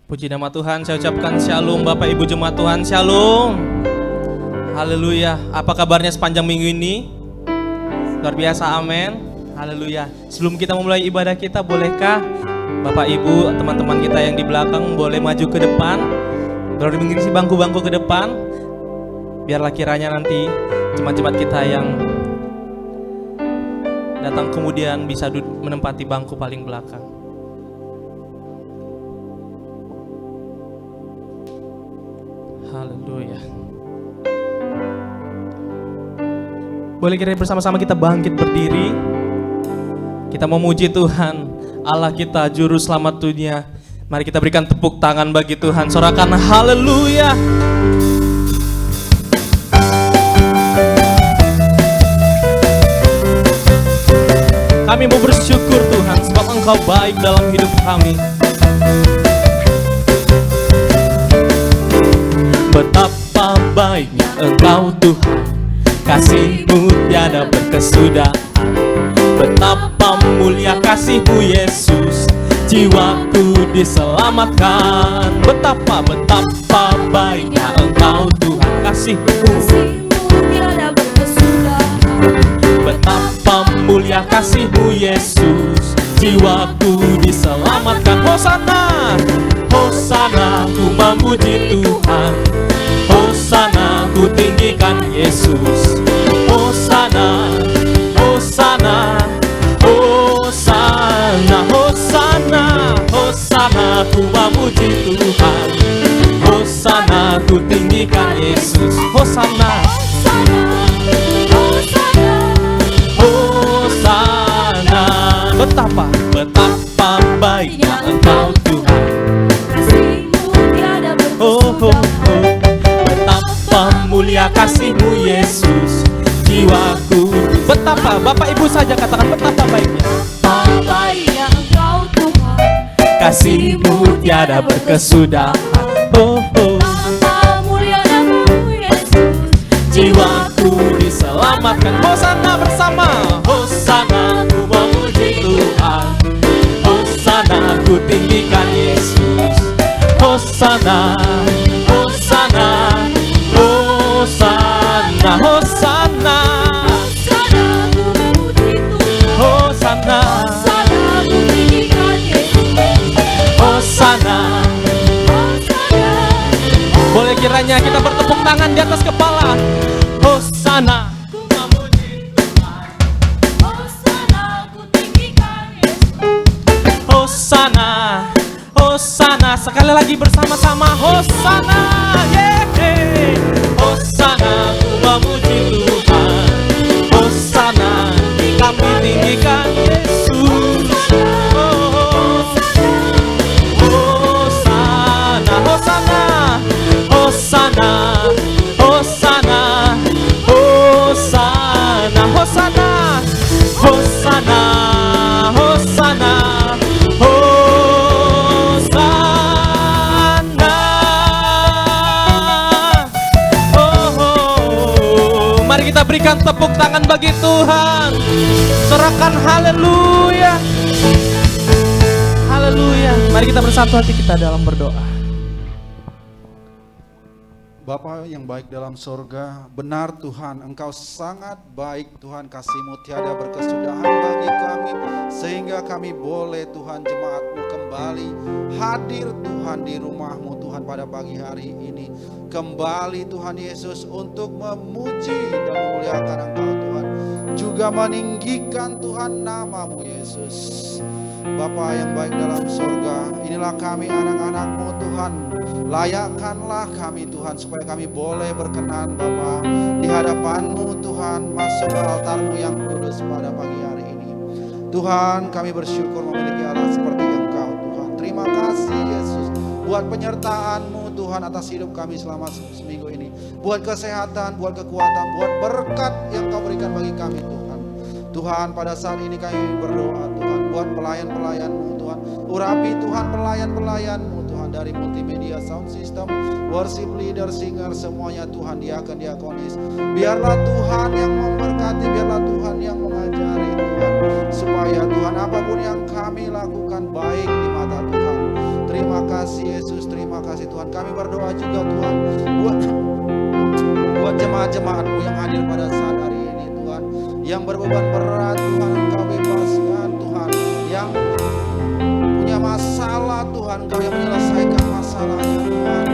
Puji nama Tuhan, saya ucapkan shalom Bapak Ibu Jemaat Tuhan, shalom. Haleluya. Apa kabarnya sepanjang minggu ini? Luar biasa, amin. Haleluya. Sebelum kita memulai ibadah kita, bolehkah Bapak Ibu, teman-teman kita yang di belakang boleh maju ke depan, boleh mengisi bangku-bangku ke depan, biarlah kiranya nanti jemaat-jemaat kita yang datang kemudian bisa menempati bangku paling belakang. Haleluya. Boleh kiranya bersama-sama kita bangkit berdiri. Kita memuji Tuhan, Allah kita, Juru Selamat dunia. Mari kita berikan tepuk tangan bagi Tuhan. Sorakan haleluya. Kami mau bersyukur Tuhan, sebab Engkau baik dalam hidup kami. Betapa baiknya Engkau Tuhan, kasih-Mu tiada berkesudahan. Betapa mulia kasih-Mu Yesus, jiwaku diselamatkan. Betapa baiknya Engkau Tuhan, kasih-Mu tiada berkesudahan. Betapa mulia kasih-Mu Yesus, jiwaku diselamatkan. Hosana, Hosana, ku memuji Tuhan. Hosana, ku tinggikan Yesus. Hosana, Hosana, Hosana, Hosana, Hosana, ku memuji Tuhan. Hosana, ku tinggikan Yesus. Hosana, Hosana. Betapa baiknya Engkau Tuhan, kasih-Mu tiada berkesudahan. Betapa mulia kasih-Mu Yesus, jiwaku. Betapa, Bapak Ibu saja katakan, betapa baiknya. Betapa baiknya Engkau Tuhan, Kasih-Mu tiada berkesudahan. betapa mulia nama-Mu Yesus, Jiwaku diselamatkan. Hosana bersama. Hosana, ku memuji Tuhan. Hosana, ku tinggikan Yesus. Hosana, Hosana, Hosana, Hosana, Hosana, ku memuji Tuhan. Hosana, Hosana, ku tinggikan Yesus. Hosana. Hosana, Boleh kiranya kita bertepuk tangan di atas kepala. Hosana. Hosana, ku tinggikan Yesus. Hosana, Hosana, sekali lagi bersama-sama. Hosana, yeah. Hosana, ku memuji Tuhan. Hosana, kami tinggikan Yesus. Hosana, Hosana, Hosana, Hosana, Hosana, Hosana, Hosana, Hosana, Hosana. Mari kita berikan tepuk tangan bagi Tuhan. Sorakan haleluya. Haleluya. Mari kita bersatu hati kita dalam berdoa. Bapa yang baik dalam sorga, benar Tuhan, Engkau sangat baik Tuhan, kasih-Mu tiada berkesudahan bagi kami, sehingga kami boleh Tuhan jemaat-Mu kembali hadir Tuhan di rumah-Mu Tuhan pada pagi hari ini. Kembali Tuhan Yesus untuk memuji dan memuliakan Engkau Tuhan, juga meninggikan Tuhan nama-Mu Yesus. Bapa yang baik dalam sorga, inilah kami anak-anak-Mu Tuhan. Layakkanlah kami Tuhan, supaya kami boleh berkenan Bapa di hadapan-Mu Tuhan, masuk ke altar-Mu yang kudus pada pagi hari ini. Tuhan, kami bersyukur memiliki Allah seperti Engkau Tuhan. Terima kasih Yesus buat penyertaan-Mu Tuhan atas hidup kami selama seminggu ini. Buat kesehatan, buat kekuatan, buat berkat yang Kau berikan bagi kami Tuhan. Tuhan, pada saat ini kami berdoa Tuhan, buat pelayan-pelayan-Mu Tuhan. Urapi Tuhan pelayan-pelayan-Mu Tuhan, dari multimedia sound system, worship leader, singer, semuanya Tuhan, diakon-diakonis. Biarlah Tuhan yang memberkati, biarlah Tuhan yang mengajari Tuhan, supaya Tuhan apapun yang kami lakukan baik di mata Tuhan. Terima kasih Yesus, terima kasih Tuhan. Kami berdoa juga Tuhan buat jemaat-jemaat-Mu yang hadir pada saat hari ini Tuhan, yang berbeban berat Tuhan, Engkau bebaskan Tuhan, yang punya masalah Tuhan, Engkau yang menyelesaikan masalahnya Tuhan,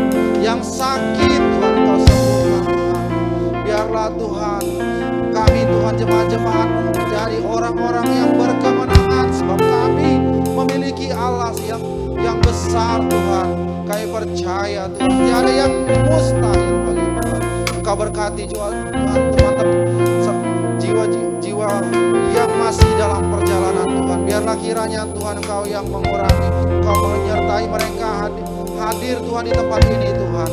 yang sakit Tuhan, Engkau sembuhkan Tuhan. Biarlah Tuhan kami Tuhan jemaat-jemaat-Mu menjadi orang-orang yang berkemenangan, sebab kami memiliki Allah yang besar Tuhan. Kami percaya Tuhan, tiada yang mustahil bagi Tuhan. Engkau berkati Tuhan teman-teman jiwa-jiwa yang masih dalam perjalanan Tuhan. Biarlah kiranya Tuhan Engkau yang mengurangi, Engkau menyertai mereka hadir Tuhan di tempat ini Tuhan,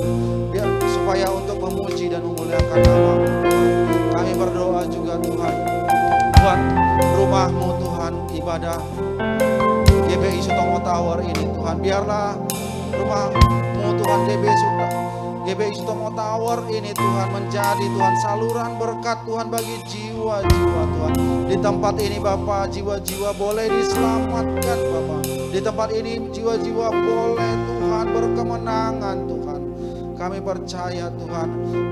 biar supaya untuk memuji dan memuliakan nama-Mu Tuhan. Kami berdoa juga Tuhan buat rumah-Mu Tuhan, ibadah GBI Sutomo Tower ini Tuhan. Biarlah rumah-Mu Tuhan GBI Sutomo Tower ini Tuhan menjadi Tuhan saluran berkat Tuhan bagi jiwa-jiwa Tuhan. Di tempat ini Bapa, jiwa-jiwa boleh diselamatkan Bapa. Di tempat ini jiwa-jiwa boleh Tuhan berkemenangan Tuhan. Kami percaya Tuhan,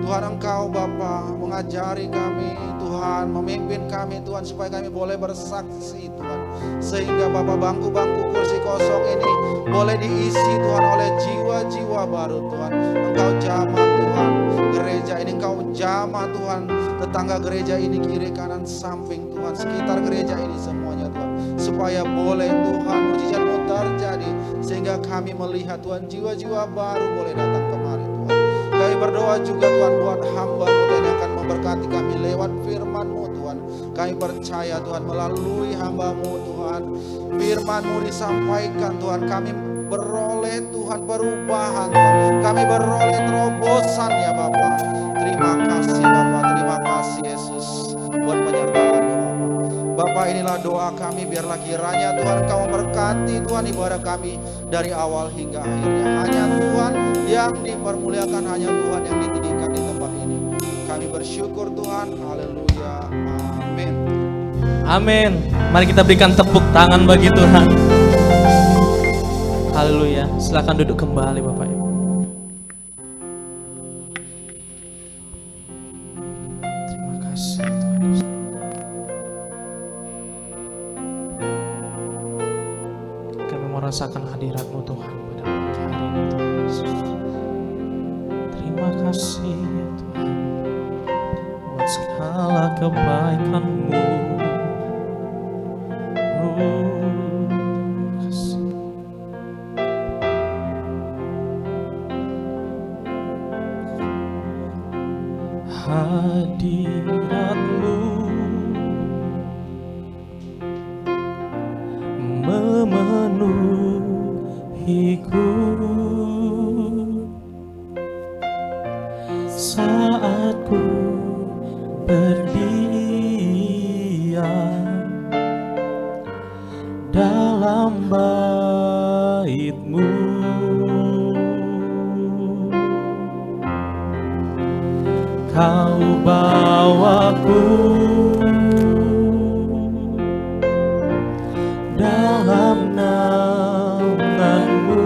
Tuhan Engkau Bapa mengajari kami Tuhan, memimpin kami Tuhan, supaya kami boleh bersaksi Tuhan, sehingga Bapa bangku-bangku kursi kosong ini boleh diisi Tuhan oleh jiwa-jiwa baru Tuhan. Engkau jamah Tuhan gereja ini, Engkau jamah Tuhan tetangga gereja ini, kiri kanan samping Tuhan, sekitar gereja ini semuanya Tuhan, supaya boleh Tuhan mujizat-Mu terjadi, sehingga kami melihat Tuhan jiwa-jiwa baru boleh datang kemari Tuhan. Kami berdoa juga Tuhan buat hamba-Mu Tuhan yang akan memberkati kami lewat firman-Mu Tuhan. Kami percaya Tuhan melalui hamba-Mu Tuhan, firman-Mu disampaikan Tuhan, kami beroleh Tuhan perubahan Tuhan, kami beroleh terobosan ya Bapa. Terima kasih Bapa, terima kasih Yesus buat penyertaan-Mu Bapa. Bapa, inilah doa kami, biarlah kiranya Tuhan Engkau memberkati Tuhan ibadah kami dari awal hingga akhirnya. Hanya Tuhan yang dipermuliakan, hanya Tuhan yang ditinggikan di tempat ini. Kami bersyukur Tuhan, haleluya, amin. Amin. Mari kita berikan tepuk tangan bagi Tuhan. Haleluya. Silakan duduk kembali Bapak Ibu. Terima kasih Tuhan. Kami merasakan hadirat-Mu Tuhan pada pagi hari ini Tuhan Yesus. Terima kasih ya Tuhan buat segala kebaikan-Mu. Hadirat-Mu memenuhiku saat ku berdiam dalam bait-Mu. Kau bawaku dalam naungan-Mu,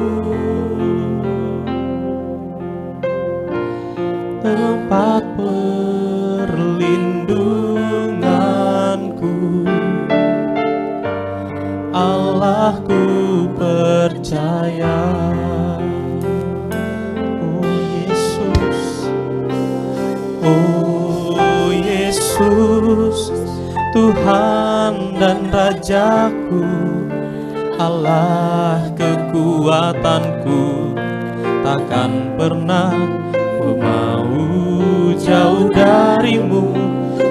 tempat perlindunganku. Allahku percaya. Oh Yesus, Tuhan dan Rajaku, Allah kekuatanku, takkan pernah ku mau jauh dari-Mu.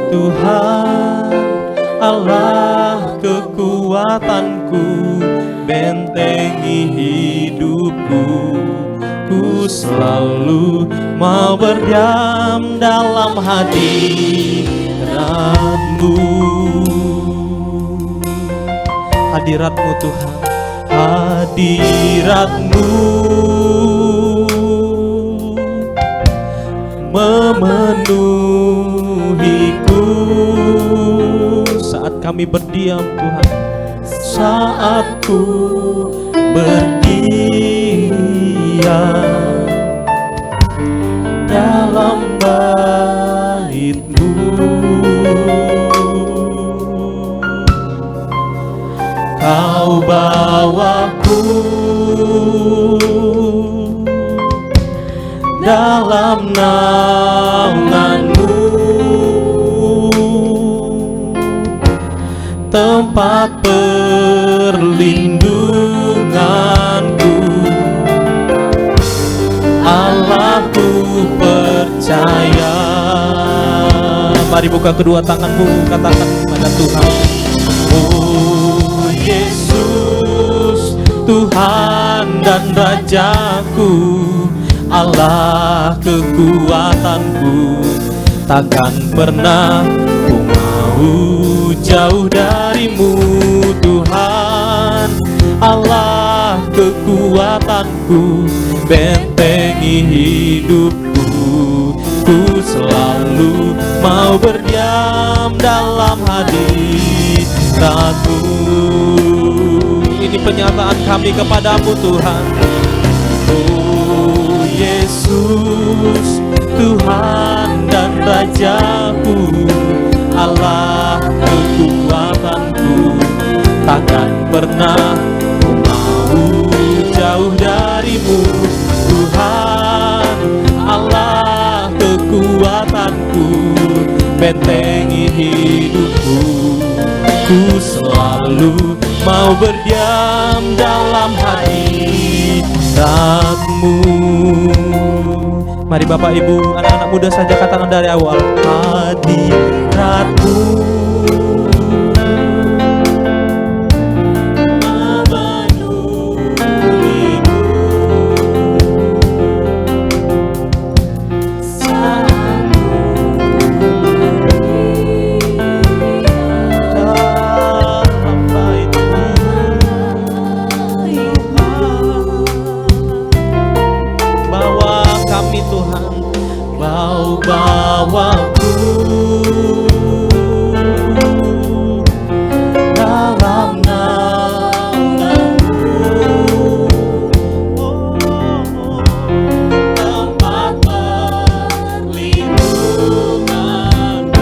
Tuhan, Allah kekuatanku, bentengi hidupku. Ku selalu mau berdiam dalam hadirat-Mu. Hadirat-Mu Tuhan, hadirat-Mu memenuhiku saat kami berdiam Tuhan, saat ku berdiri bawaku dalam naungan-Mu, tempat perlindunganku. Allahku percaya. Mari buka kedua tanganmu, katakan kepada Tuhan. Oh Yesus, Tuhan dan Rajaku, Allah kekuatanku, takkan pernah ku mau jauh dari-Mu Tuhan. Allah kekuatanku, bentengi hidupku, ku selalu mau berdiam dalam hadirat-Mu. Ini pernyataan kami kepadamu Tuhan. Oh Yesus, Tuhan dan Rajaku, Allah kekuatanku, takkan pernah ku mau jauh dari-Mu Tuhan. Allah kekuatanku, bentengi hidupku, ku selalu mau berdiam dalam hadirat-Mu. Mari Bapak Ibu, anak-anak muda saja katakan dari awal. Hadirat-Mu bawaku dalam naungan-Mu, tempat perlindungan-Mu.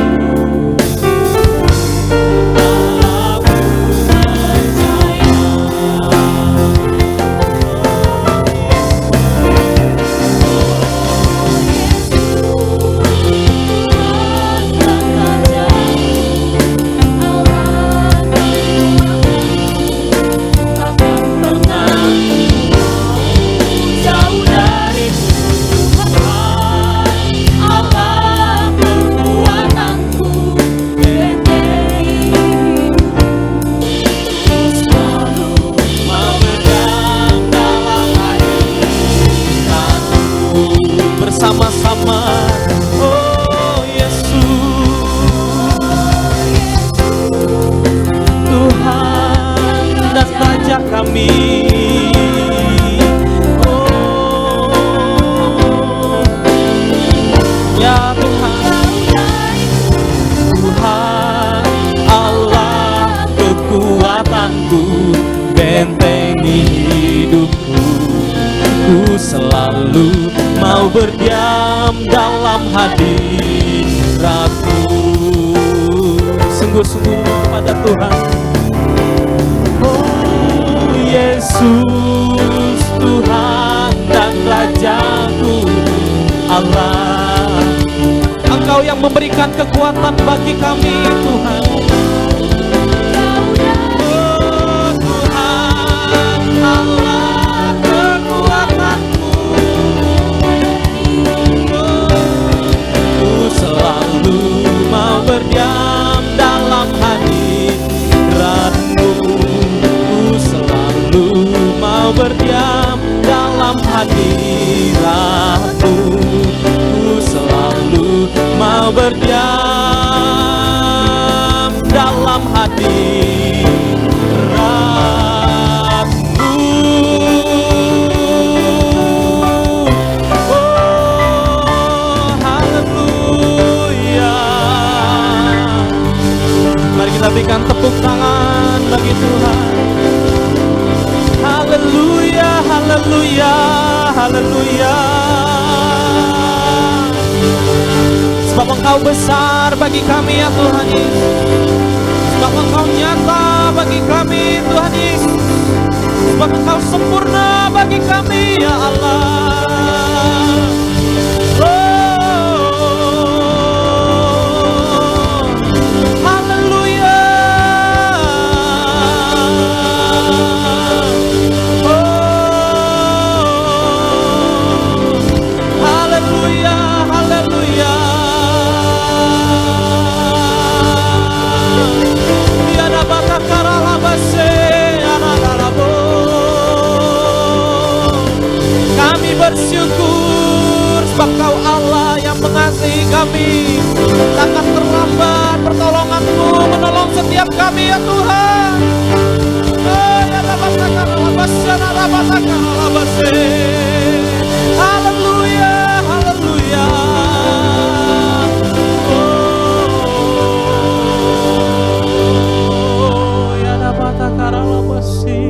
Aku bersama-sama. Oh Yesus, Tuhan dan Raja kami. Oh ya Tuhan, Tuhan Allah kekuatanku, bentengi hidupku, ku selalu mau berdiam dalam hadirat-Mu. Sungguh-sungguh kepada Tuhan. Oh Yesus, Tuhan dan Rajaku, Allah, Engkau yang memberikan kekuatan bagi kami Tuhan. Oh Tuhan, Allah kekuatanku, selalu mau berdiam dalam hadirat-Mu, ku selalu mau berdiam dalam hadirat-Mu, ku selalu mau berdiam dalam hadirat-Mu. Kita berikan tepuk tangan bagi Tuhan. Haleluya, haleluya, haleluya. Sebab Engkau besar bagi kami ya Tuhan Yesus. Sebab Engkau nyata bagi kami Tuhan Yesus. sebab Engkau sempurna bagi kami ya Allah. Haleluya. Haleluya, haleluya. Tiada bakat karalabase, analalabo. Kami bersyukur sebab Kau Allah yang mengasihi kami. Takkan terlambat pertolongan-Mu menolong setiap kami ya Tuhan. Oh ya rabatakaralabase, rabatakaralabase. Haleluya, haleluya. Oh ya rabatakaralabase.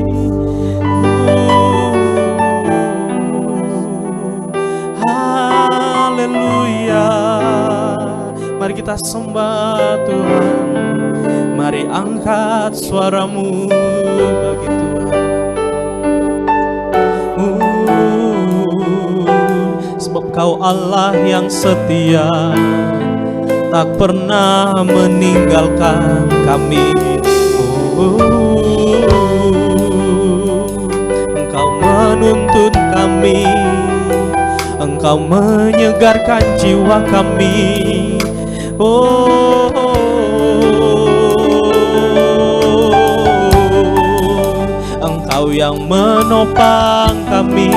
Haleluya. Mari kita sembah Tuhan. Mari angkat suaramu bagi Tuhan. Sebab Kau Allah yang setia, tak pernah meninggalkan kami. Engkau menuntun kami, Engkau menyegarkan jiwa kami. Engkau yang menopang kami,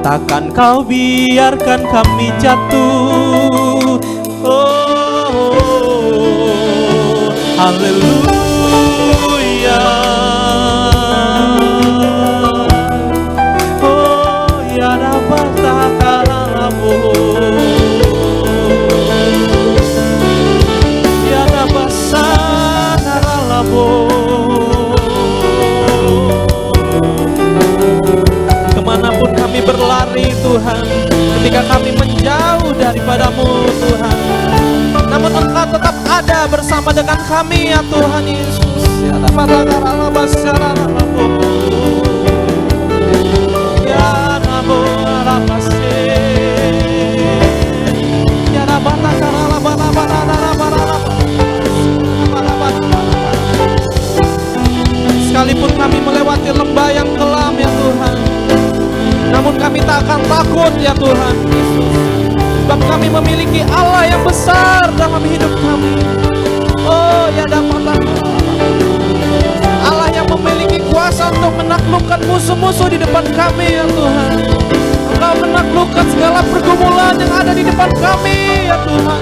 takkan Kau biarkan kami jatuh. Haleluya. Ya rabatakaralabo. Ya rabasanaralabo. Kemanapun kami berlari Tuhan, ketika kami menjauh daripada-Mu Tuhan, namun Engkau tetap ada bersama dengan kami ya Tuhan Yesus. Ya rabatakaralabo. Ya raborabase. Ya rabatakaralabo. Sekalipun kami melewati lembah yang kelam ya Tuhan, namun kami tak akan takut ya Tuhan Yesus. Sebab kami memiliki Allah yang besar dalam hidup kami. Oh ya dapat Allah yang memiliki kuasa untuk menaklukkan musuh-musuh di depan kami ya Tuhan. Engkau menaklukkan segala pergumulan yang ada di depan kami ya Tuhan.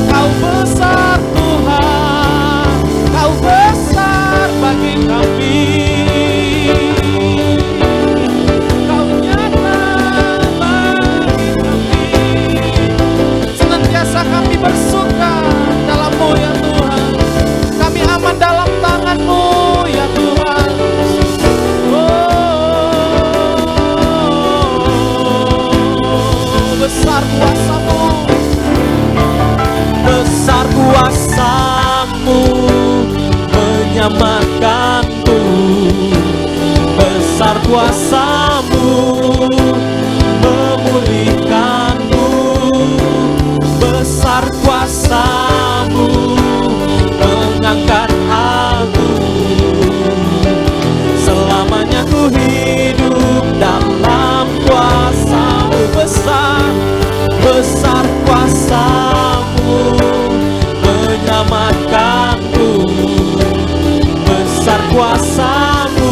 Kau besar Tuhan, Kau besar bagi kami. Kau nyata bagi kami. Senantiasa kami bersuka dalam-Mu ya Tuhan. Kami aman dalam tangan-Mu ya Tuhan. Besar kuasa-Mu, besar kuasa-Mu menyelamatkanku. Besar kuasa-Mu memulihkanku. Besar kuasa-Mu mengangkat aku. Selamanya ku hidup dalam kuasa-Mu. Besar kuasa-Mu menyelamatkanku. Besar kuasa-Mu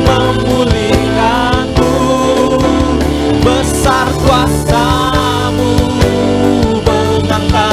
memulihkanku. Besar kuasa-Mu mengangkat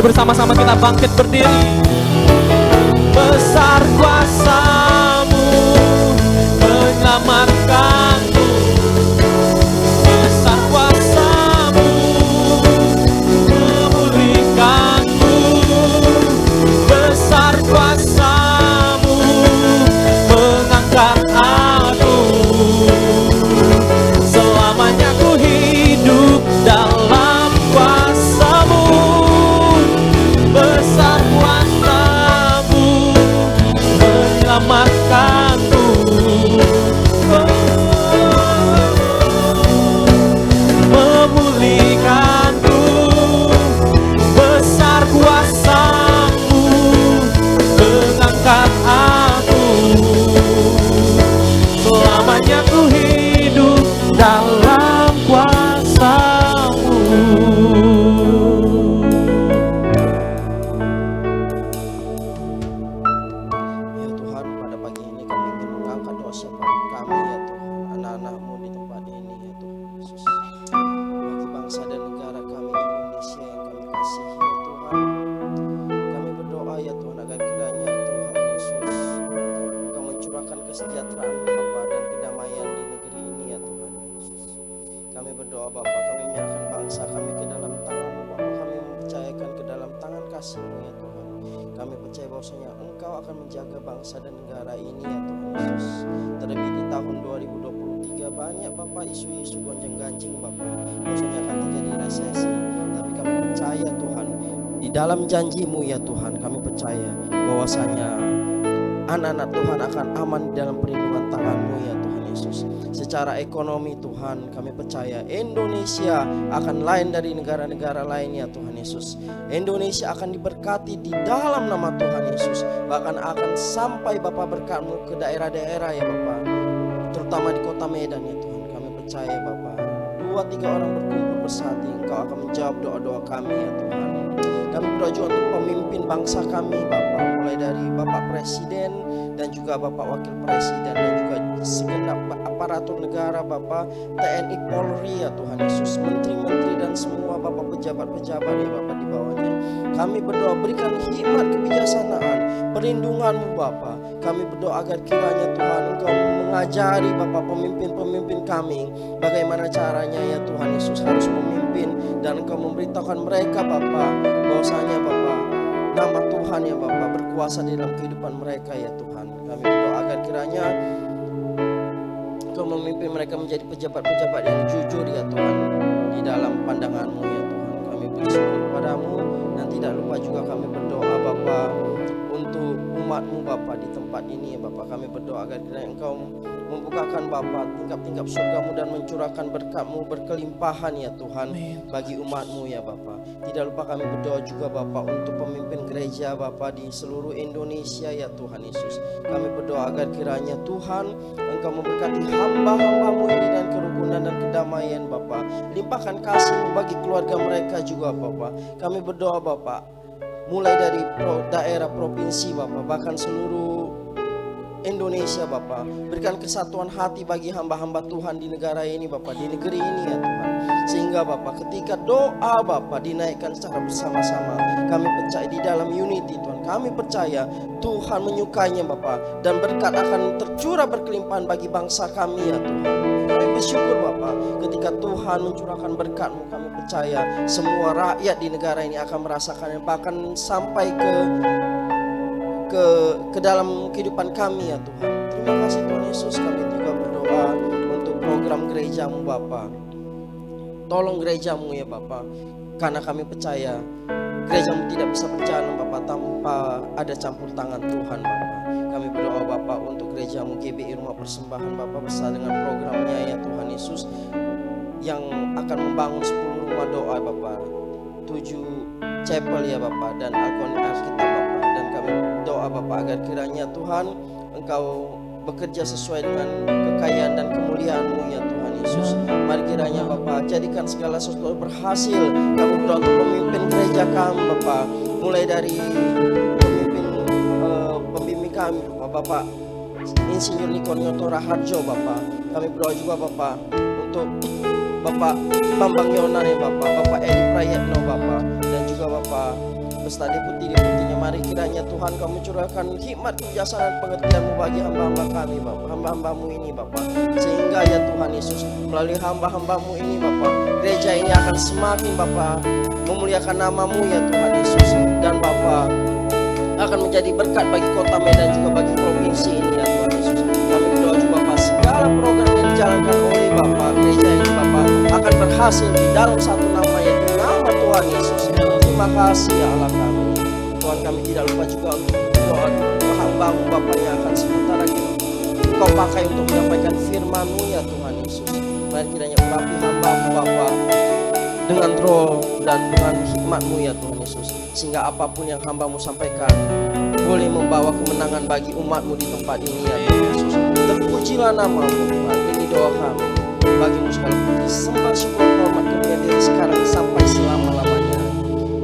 bersama-sama kita bangkit berdiri. Besar kuasa-Mu menyelamatkanku. Besar kuasa-Mu memulihkanku. Besar kuasa-Mu mengangkat aku. Selamanya ku hidup dalam kuasa-Mu. Besar kuasa-Mu menyelamatkanku. Memulihkanku. Besar kuasa-Mu mengangkat aku. Selamanya ku hidup dalam kuasa-Mu. Ya Tuhan, pada pagi ini kami ingin mengangkat doa syafaat kami ya Tuhan, anak-anak-Mu di tempat ini ya Tuhan Yesus. Bagi bangsa dan negara kami Indonesia yang kami kasihi ya Tuhan. Kami berdoa ya Tuhan agar kiranya Tuhan Yesus Engkau mencurahkan kesejahteraan Bapa dan kedamaian di negeri ini ya Tuhan Yesus. Kami berdoa Bapa, kami menyerahkan bangsa kami ke dalam tangan-Mu Bapa. Kami mempercayakan ke dalam tangan kasih-Mu ya Tuhan. Kami percaya bahwasanya Engkau akan menjaga bangsa dan negara ini ya Tuhan Yesus. Terlebih di tahun 2023 banyak Bapak isu-isu gonjang-ganjing Bapak, bahwasanya akan terjadi resesi. Tapi kami percaya Tuhan, di dalam janji-Mu ya Tuhan, kami percaya bahwasanya anak-anak Tuhan akan aman di dalam perlindungan tangan-Mu ya Tuhan Yesus. Secara ekonomi Tuhan, kami percaya Indonesia akan lain dari negara-negara lain ya Tuhan Yesus. Indonesia akan diberkati di dalam nama Tuhan Yesus. Bahkan akan sampai Bapak berkat-Mu ke daerah-daerah ya Bapak, terutama di kota Medan ya Tuhan. Kami percaya Bapak, 2-3 orang berkumpul bersatu, Engkau akan menjawab doa-doa kami ya Tuhan. Kami berdoa juga untuk pemimpin bangsa kami Bapak, mulai dari Bapak Presiden dan juga Bapak Wakil Presiden dan juga segenap aparatur negara Bapak, TNI Polri ya Tuhan Yesus, menteri-menteri dan semua Bapak pejabat-pejabat ya Bapak di bawahnya. Kami berdoa berikan hikmat kebijaksanaan, perlindungan-Mu Bapak. Kami berdoa agar kiranya Tuhan Engkau mengajari Bapak pemimpin-pemimpin kami bagaimana caranya ya Tuhan Yesus harus memimpin, dan Engkau memberitahukan mereka Bapak bahwasanya Bapak nama Tuhan ya Bapak berkuasa di dalam kehidupan mereka ya Tuhan. Kami berdoa agar kiranya Engkau memimpin mereka menjadi pejabat-pejabat yang jujur ya Tuhan di dalam pandangan-Mu ya Tuhan. Kami bersyukur padamu, dan tidak lupa juga kami berdoa Bapak untuk umat-Mu Bapak di tempat ini ya Bapak. Kami berdoa agar kiranya Engkau membukakan Bapak tingkap-tingkap surga-Mu dan mencurahkan berkat-Mu berkelimpahan ya Tuhan bagi umat-Mu ya Bapak. Tidak lupa kami berdoa juga Bapak untuk pemimpin gereja Bapak di seluruh Indonesia ya Tuhan Yesus. Kami berdoa agar kiranya Tuhan Engkau memberkati hamba-hamba-Mu ini dan kerukunan dan kedamaian Bapak. Limpahkan kasih-Mu bagi keluarga mereka juga Bapak. Kami berdoa Bapak, mulai dari daerah provinsi Bapak, bahkan seluruh Indonesia Bapak, berikan kesatuan hati bagi hamba-hamba Tuhan di negara ini Bapak, di negeri ini ya Tuhan. Sehingga Bapak ketika doa Bapak dinaikkan secara bersama-sama, kami percaya di dalam unity Tuhan. Kami percaya Tuhan menyukainya Bapak, dan berkat akan tercurah berkelimpahan bagi bangsa kami ya Tuhan. Kami bersyukur Bapak, ketika Tuhan mencurahkan berkat-Mu, kami percaya semua rakyat di negara ini akan merasakannya, bahkan sampai ke dalam kehidupan kami ya Tuhan. Terima kasih Tuhan Yesus. Kami juga berdoa untuk program gereja-Mu Bapak. Tolong gereja-Mu ya Bapak, karena kami percaya gereja-Mu tidak bisa berjalan Bapak tanpa ada campur tangan Tuhan Bapak. Kami berdoa Bapak untuk gereja-Mu GBI Rumah Persembahan Bapak, bersama dengan programnya ya Tuhan Yesus, yang akan membangun 10 rumah doa Bapak, 7 chapel ya Bapak, dan Alkitab Bapak. Dan kami doa Bapak agar kiranya Tuhan Engkau bekerja sesuai dengan kekayaan dan kemuliaan-Mu ya Tuhan Yesus. Mari kiranya Bapak jadikan segala sesuatu berhasil. Kami berdoa untuk pemimpin gereja kami Bapak, mulai dari pembimbing kami Bapak Insinyur Niko Nyoto Raharjo Bapak. Kami berdoa juga Bapak untuk Bapak Bambang Yonan ya Bapak, Bapak Edi Prayetno Bapak, dan juga Bapak beserta deputi-deputinya. Mari kiranya Tuhan kamu curahkan hikmat, kebijaksanaan dan pengertian-Mu bagi hamba-hamba kami Bapa, hamba-hamba-Mu ini Bapa, sehingga ya Tuhan Yesus melalui hamba-hamba-Mu ini Bapa, gereja ini akan semakin Bapa memuliakan nama-Mu ya Tuhan Yesus, dan Bapa akan menjadi berkat bagi kota Medan juga bagi provinsi ini ya Tuhan Yesus. Kami berdoa juga Bapak, segala program yang dijalankan oleh Bapak, gereja ini Bapak akan berhasil di dalam satu nama, yaitu nama Tuhan Yesus. Terima kasih ya Allah kami. Tuhan, kami tidak lupa juga untuk doa hamba-Mu Bapak yang akan sebentar lagi Engkau pakai untuk menyampaikan firman-Mu ya Tuhan Yesus. Mari kiranya urapi hamba-Mu Bapak dengan roh dan dengan hikmat-Mu ya Tuhan Yesus, sehingga apapun yang hamba-Mu sampaikan boleh membawa kemenangan bagi umat-Mu di tempat ini ya Tuhan Yesus. Terpujilah nama-Mu Tuhan. Ini doa kami bagi-Mu segala puji, sembah, syukur, hormat, kemuliaan dari sekarang sampai selama-lamanya.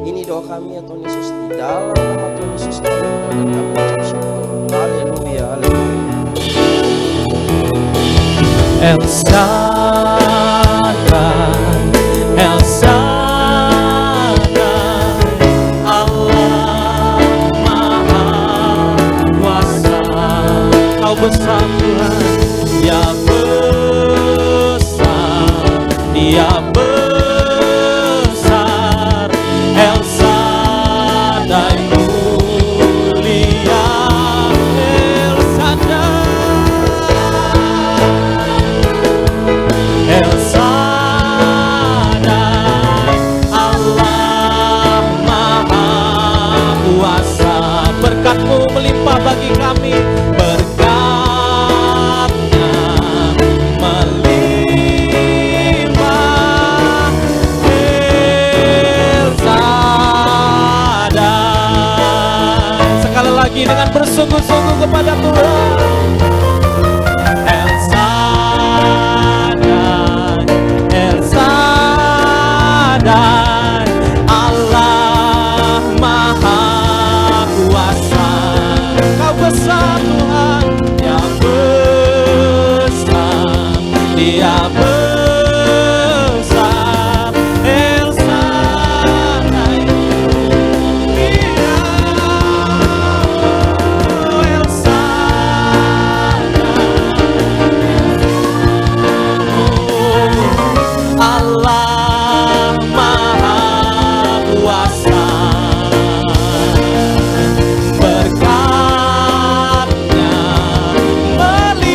Ini doa kami ya Tuhan Yesus, di dalam nama Tuhan Yesus kami berdoa dan kami ucap syukur. Haleluya, haleluya. El Shaddai, El Shaddai, Allah Maha Kuasa. Kau besar Tuhan, Dia besar, Dia besar. El Shaddai mulia, El Shaddai, El Shaddai, Allah Maha Kuasa. Berkat-Mu melimpah bagi kami, berkat-Nya melimpah. El Shaddai. Sekali lagi dengan bersungguh-sungguh kepada Tuhan. El Shaddai, El Shaddai, Allah Maha Kuasa. Kau besar Tuhan, Dia besar, Dia besar. El Shaddai mulia, El Shaddai, Allah Maha Kuasa. Berkat-Nya melimpah.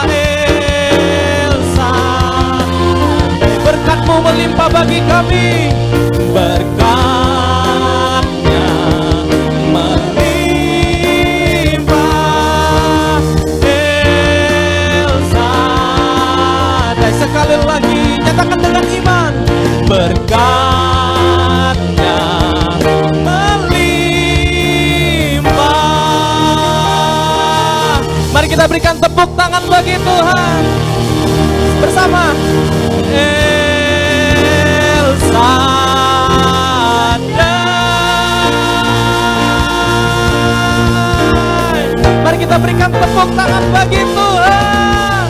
El Shaddai, berkat-Mu melimpah bagi kami, berkat-Nya melimpah. El Shaddai, sekali lagi nyatakan dengan iman, berkat-Nya melimpah. Mari kita berikan tepuk tangan bagi Tuhan bersama. El Shaddai. Mari kita berikan tepuk tangan bagi Tuhan.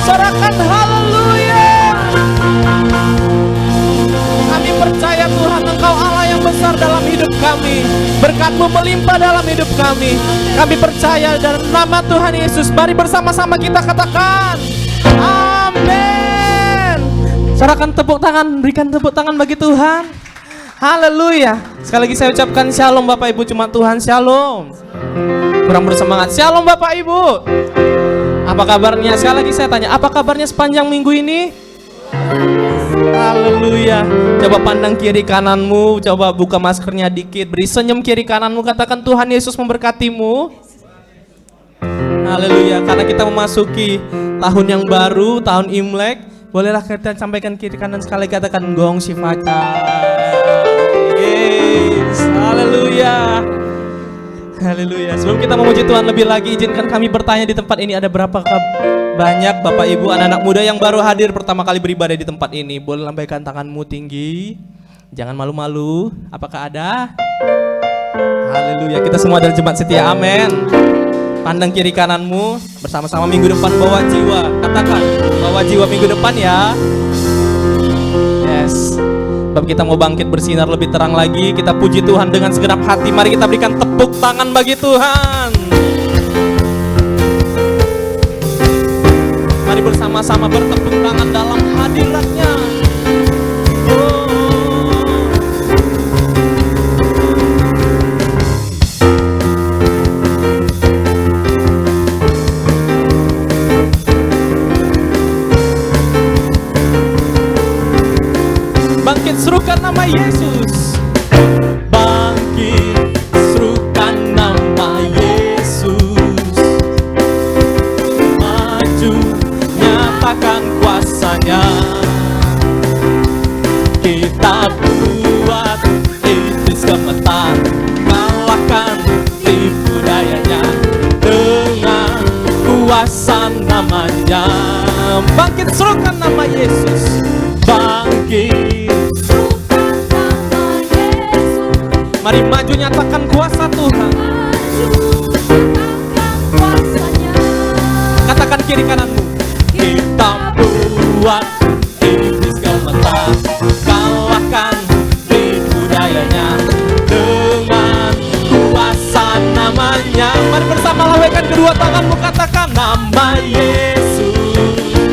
Sorakan haleluya. Kami percaya Tuhan, Engkau Allah yang besar dalam hidup kami. Berkat-Mu melimpah dalam hidup kami. Kami percaya dalam nama Tuhan Yesus. Mari bersama-sama kita katakan amin. Sorakan tepuk tangan, berikan tepuk tangan bagi Tuhan. Haleluya. Sekali lagi saya ucapkan shalom Bapak Ibu jemaat Tuhan, shalom. Kurang bersemangat, shalom Bapak Ibu. Apa kabarnya? Sekali lagi saya tanya, apa kabarnya sepanjang minggu ini? Haleluya. Coba pandang kiri kananmu, coba buka maskernya dikit, beri senyum kiri kananmu, katakan Tuhan Yesus memberkatimu. Haleluya. Karena kita memasuki tahun yang baru, tahun Imlek, bolehlah kita sampaikan kiri kanan sekali, katakan gong sifata. Yes. Haleluya. Haleluya. Sebelum kita memuji Tuhan lebih lagi, izinkan kami bertanya di tempat ini, ada berapa banyak Bapak Ibu anak-anak muda yang baru hadir pertama kali beribadah di tempat ini? Boleh lambaikan tanganmu tinggi, jangan malu-malu. Apakah ada? Haleluya. Kita semua adalah jemaat setia, amin. Pandang kiri kananmu, bersama-sama minggu depan bawa jiwa. Katakan, bawa jiwa minggu depan ya. Yes. Sebab kita mau bangkit bersinar lebih terang lagi. Kita puji Tuhan dengan segenap hati. Mari kita berikan tepuk tangan bagi Tuhan. Mari bersama-sama bertepuk tangan dalam hadirat-Nya. Bangkit serukan nama Yesus. Bangkit serukan nama Yesus. Maju nyatakan kuasa-Nya. Kita buat iblis gemetar, kalahkan tipu dayanya dengan kuasa namanya. Bangkit serukan nama Yesus. Bangkit. Mari maju nyatakan kuasa Tuhan. Katakan kiri kananmu. Kita buat iblis gemetar, kalahkan tipu dayanya dengan kuasa namanya. Mari bersama lambaikan kedua tanganmu, katakan nama Yesus,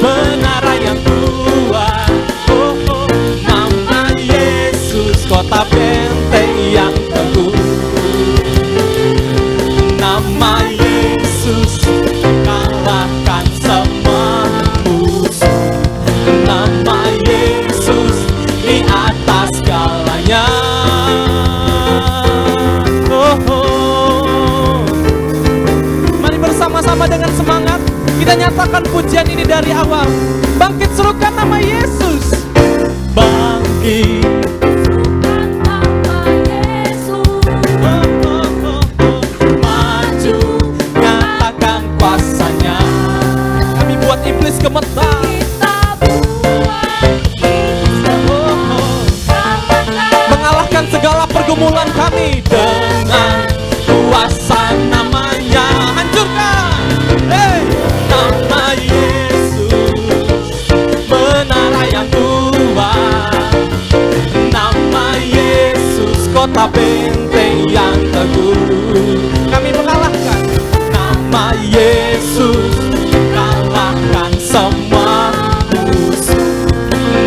menara yang kuat. Oh, oh, nama Yesus, kota benteng yang teguh. Nama Yesus kalahkan semua musuh. Nama Yesus di atas segalanya. Oh, oh. Mari bersama-sama dengan semangat kita nyatakan pujian ini dari awal. Bangkit serukan nama Yesus. Bangkit. Iblis gemetar. Mengalahkan segala pergumulan kami dengan kuasa namanya. Hancurkan. Hey, nama Yesus, menara yang kuat. Nama Yesus, kota benteng yang teguh. Kami mengalahkan nama Yesus, kalahkan semua musuh.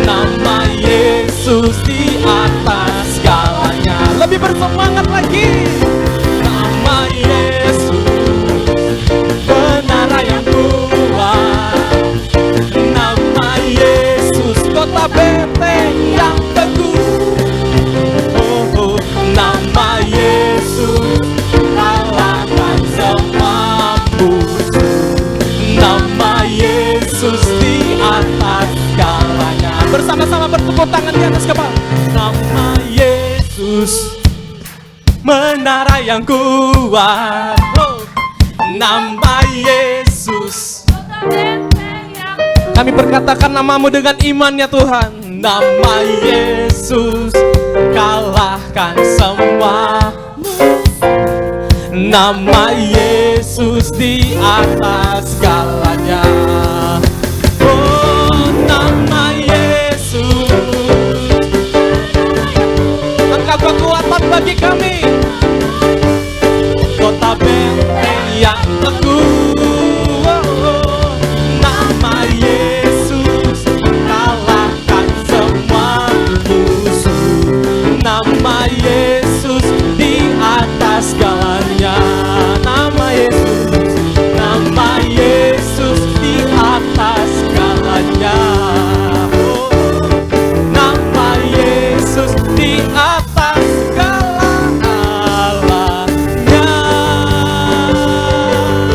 Nama Yesus di atas segalanya. Lebih bersemangat lagi. Nama Yesus, menara yang kuat. Nama Yesus, kota benteng yang teguh. Oh, oh, nama Yesus kalahkan semua musuh. Nama Yesus di atas segalanya. Bersama-sama bertepuk tangan di atas kepala. Nama Yesus, menara yang kuat. Oh. Nama Yesus. Kami berkatakan namamu dengan iman ya Tuhan. Nama Yesus kalahkan semua. Nama Yesus di atas segalanya. Oh, nama Yesus, engkau kekuatan bagi kami. Kota benteng yang teguh. Oh, nama Yesus kalahkan semua musuh. Nama Yesus di atas segalanya. Nama Yesus, nama Yesus di atas segalanya. Oh, nama Yesus di atas segalanya.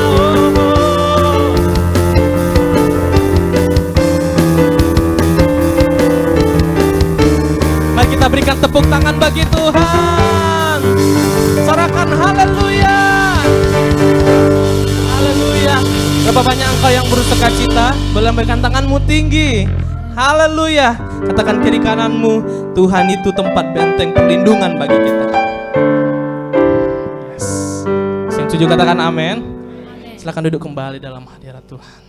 Oh. Mari kita berikan tepuk tangan bagi Tuhan. Sorakan haleluya. Haleluya. Berapa banyak engkau yang bersuka cita? Melambaikan tanganmu tinggi. Haleluya. Katakan kiri kananmu, Tuhan itu tempat benteng perlindungan bagi kita. Yes. Yang setuju katakan amin. Silakan duduk kembali dalam hadirat Tuhan.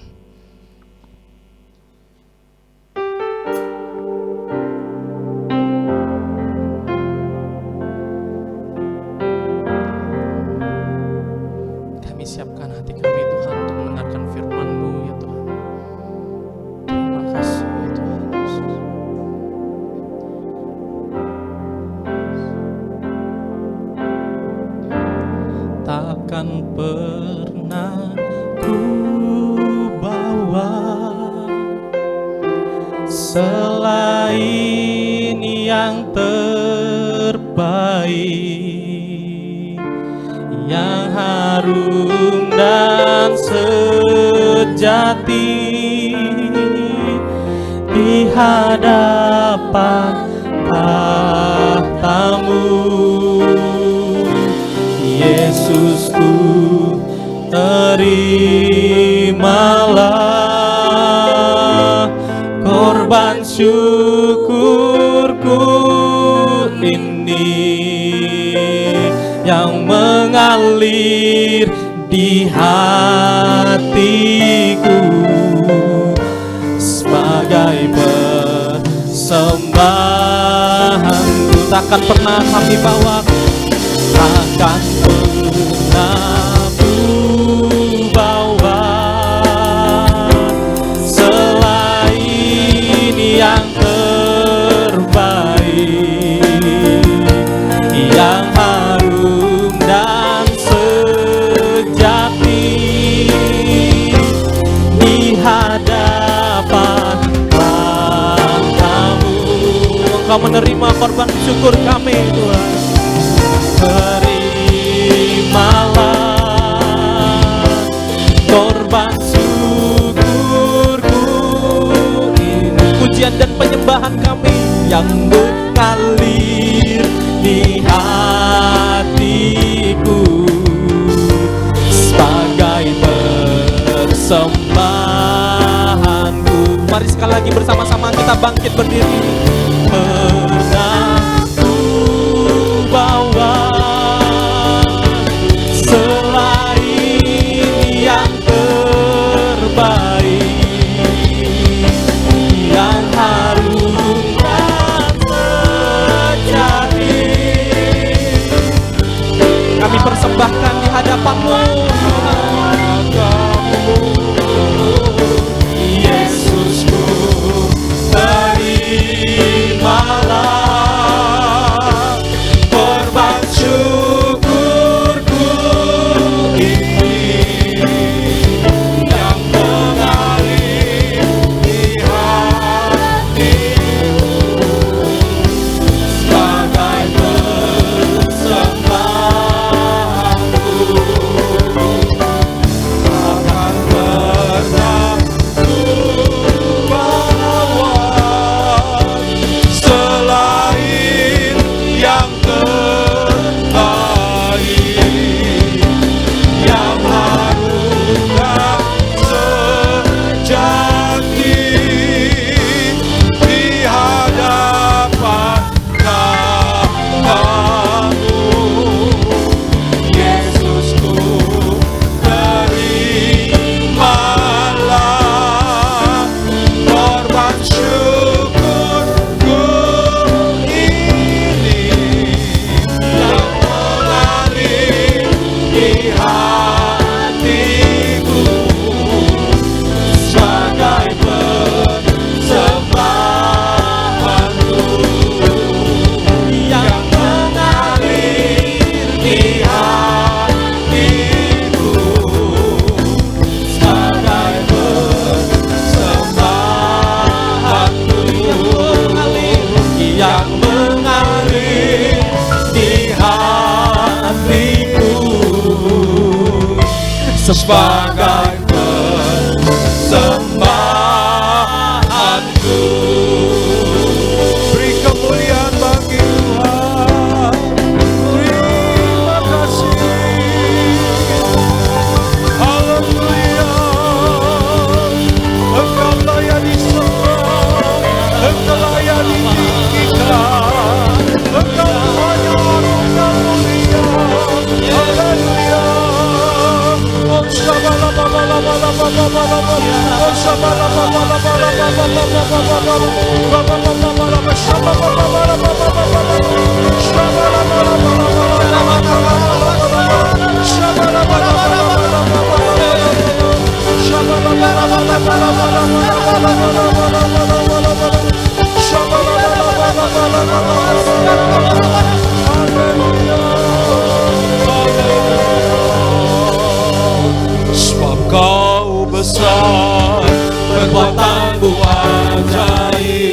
selain yang terbaik, yang harum dan sejati di hadapan tahtamu. Yesusku, terimalah korban syukurku ini yang mengalir di hatiku sebagai persembahanku. Takkan pernah kami bawa, takkan pernah ku bawa selain yang terbaik, yang harum dan sejati di hadapan tahtamu. Engkau menerima korban syukur kami, Tuhan. Terimalah korban syukurku ini, pujian dan penyembahan kami yang mengalir di hatiku sebagai persembahanku. Mari sekali lagi bersama-sama kita bangkit berdiri. Pernah ku bawa selain yang terbaik, yang harum dan sejati, kami persembahkan di hadapan-Mu, Yesusku, terimalah korban syukurku ini yang mengalir di hatiku sebagai persembahanku. Takkan pernah ku bawa selain yang terbaik, yang harum dan sejati di hadapan tahtamu. Yesusku, terimalah korban syukurku ini yang mengalir di hatiku sebagai persembahanku, yang mengalir di hatiku sebagai persembahanku, yang mengalir di hatiku sebagai persembahanku. Beri kemuliaan bagi Tuhan. Terima kasih. Haleluya. Engkau layak disembah, Engkau layak ditinggikan, Engkau Tuhan yang agung dan mulia. Haleluya. Oh, Sebab Kau besar, perbuatanmu ajaib.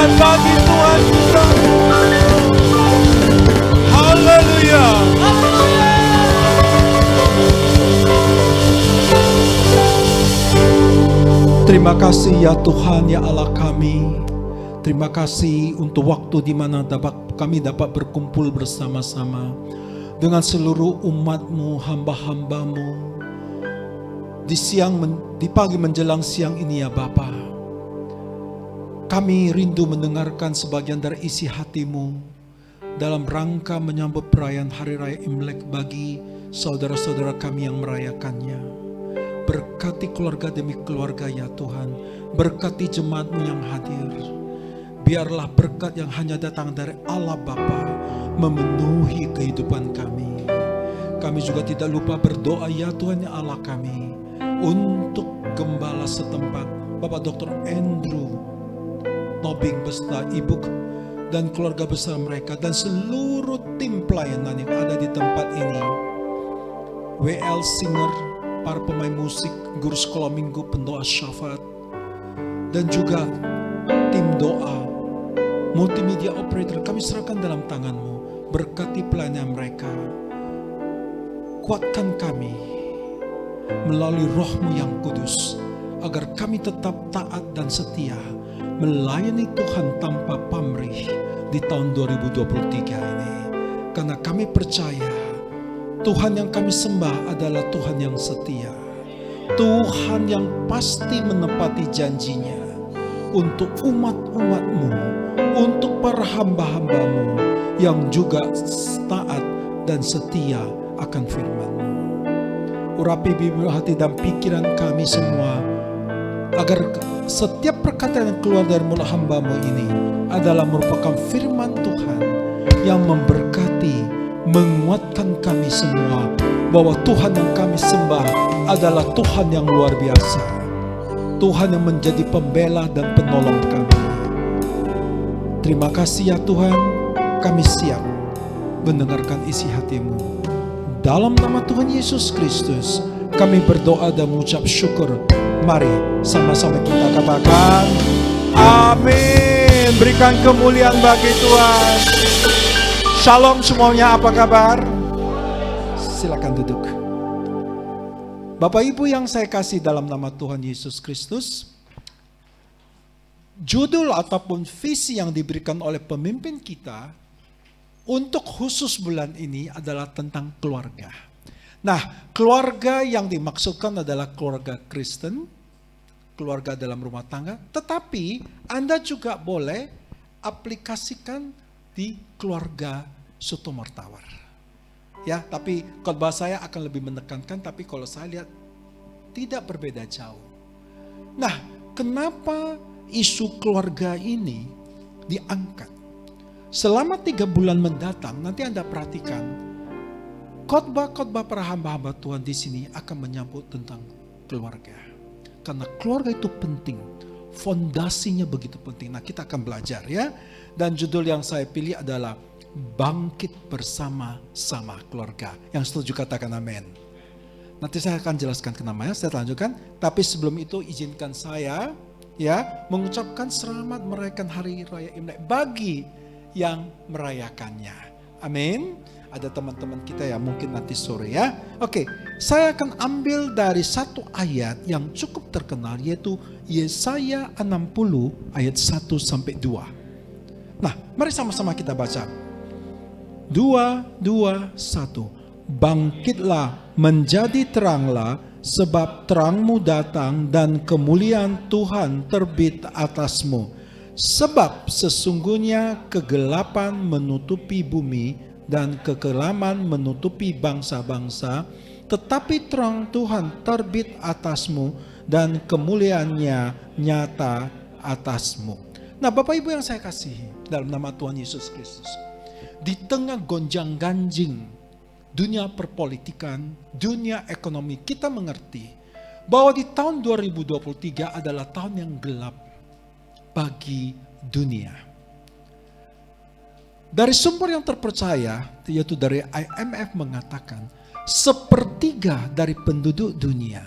kemuliaan bagi Tuhan kita. Haleluya. Terima kasih ya Tuhan, ya Allah kami. Terima kasih untuk waktu di mana kami dapat berkumpul bersama-sama dengan seluruh umat-Mu, hamba-hamba-Mu. Di pagi menjelang siang ini ya Bapa. Kami rindu mendengarkan sebagian dari isi hati-Mu dalam rangka menyambut perayaan Hari Raya Imlek bagi saudara-saudara kami yang merayakannya. Berkati keluarga demi keluarga ya Tuhan. Berkati jemaat-Mu yang hadir. Biarlah berkat yang hanya datang dari Allah Bapa memenuhi kehidupan kami. Kami juga tidak lupa berdoa ya Tuhan ya Allah kami untuk gembala setempat Bapak Dr. Andrew Tobing beserta Ibu dan keluarga besar mereka dan seluruh tim pelayanan yang ada di tempat ini. WL Singer, para pemain musik, guru sekolah minggu, pendoa syafaat, dan juga tim doa, multimedia operator, kami serahkan dalam tangan-Mu. Berkati pelayanan mereka, kuatkan kami melalui Roh-Mu yang kudus, agar kami tetap taat dan setia melayani Tuhan tanpa pamrih di tahun 2023 ini. Karena kami percaya Tuhan yang kami sembah adalah Tuhan yang setia, Tuhan yang pasti menepati janjinya untuk umat-umat-Mu, untuk para hamba-hamba-Mu yang juga taat dan setia akan firman-Mu. Urapi bibir, hati dan pikiran kami semua, agar setiap perkataan yang keluar dari mulut hamba-Mu ini adalah merupakan firman Tuhan yang memberkati, menguatkan kami semua bahwa Tuhan yang kami sembah adalah Tuhan yang luar biasa, Tuhan yang menjadi pembela dan penolong kami. Terima kasih ya Tuhan, kami siap mendengarkan isi hati-Mu. Dalam nama Tuhan Yesus Kristus kami berdoa dan mengucap syukur. Mari sama-sama kita katakan amin. Berikan kemuliaan bagi Tuhan. Shalom semuanya, apa kabar? Silakan duduk. Bapak Ibu yang saya kasih dalam nama Tuhan Yesus Kristus, judul ataupun visi yang diberikan oleh pemimpin kita untuk khusus bulan ini adalah tentang keluarga. Nah, keluarga yang dimaksudkan adalah keluarga Kristen, keluarga dalam rumah tangga, tetapi Anda juga boleh aplikasikan di keluarga soto martawar. Ya, tapi khotbah saya akan lebih menekankan, tapi kalau saya lihat tidak berbeda jauh. Nah, kenapa isu keluarga ini diangkat? Selama 3 bulan mendatang, nanti Anda perhatikan, khotbah-khotbah para hamba-hamba Tuhan di sini akan menyambut tentang keluarga. Karena keluarga itu penting, fondasinya begitu penting. Nah, kita akan belajar ya. Dan judul yang saya pilih adalah Bangkit Bersama-sama Keluarga. Yang setuju katakan amin. Nanti saya akan jelaskan ke namanya, saya lanjutkan. Tapi sebelum itu izinkan saya ya mengucapkan selamat merayakan Hari Raya Imlek bagi yang merayakannya. Amin. Ada teman-teman kita ya mungkin nanti sore ya. Oke, saya akan ambil dari satu ayat yang cukup terkenal, yaitu Yesaya 60 ayat 1-2. Nah, mari sama-sama kita baca. 2, 2, 1. Bangkitlah, menjadi teranglah, sebab terangmu datang dan kemuliaan Tuhan terbit atasmu. Sebab sesungguhnya kegelapan menutupi bumi dan kekelaman menutupi bangsa-bangsa, tetapi terang Tuhan terbit atasmu dan kemuliaannya nyata atasmu. Nah, Bapak Ibu yang saya kasihi dalam nama Tuhan Yesus Kristus, di tengah gonjang-ganjing dunia perpolitikan, dunia ekonomi, kita mengerti bahwa di tahun 2023 adalah tahun yang gelap bagi dunia. Dari sumber yang terpercaya, yaitu dari IMF mengatakan, 1/3 dari penduduk dunia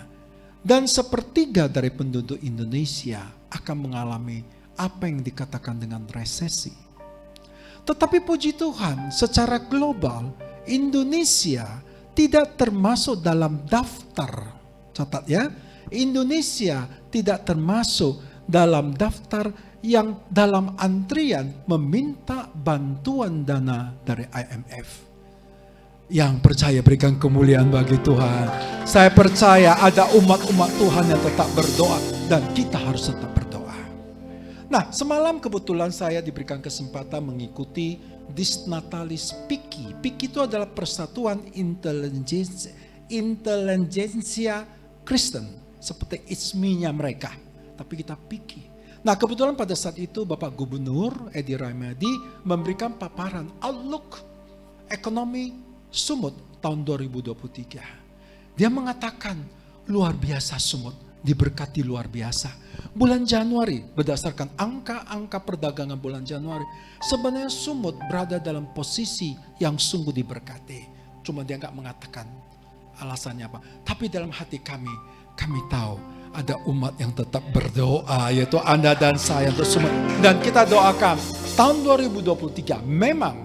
dan 1/3 dari penduduk Indonesia akan mengalami apa yang dikatakan dengan resesi. Tetapi puji Tuhan, secara global Indonesia tidak termasuk dalam daftar. Catat ya, Indonesia tidak termasuk dalam daftar yang dalam antrian meminta bantuan dana dari IMF. Yang percaya berikan kemuliaan bagi Tuhan. Saya percaya ada umat-umat Tuhan yang tetap berdoa dan kita harus tetap berdoa. Nah, semalam kebetulan saya diberikan kesempatan mengikuti Disnatalis PIKI. PIKI itu adalah Persatuan Intelijensia Kristen, seperti ISMI-nya mereka. Tapi kita PIKI. Nah, kebetulan pada saat itu Bapak Gubernur Edi Rahmayadi memberikan paparan outlook ekonomi Sumut tahun 2023. Dia mengatakan luar biasa Sumut, diberkati luar biasa. Bulan Januari, berdasarkan angka-angka perdagangan bulan Januari, sebenarnya Sumut berada dalam posisi yang sungguh diberkati. Cuma dia nggak mengatakan alasannya apa. Tapi dalam hati kami tahu ada umat yang tetap berdoa, yaitu Anda dan saya untuk semua. Dan kita doakan tahun 2023 memang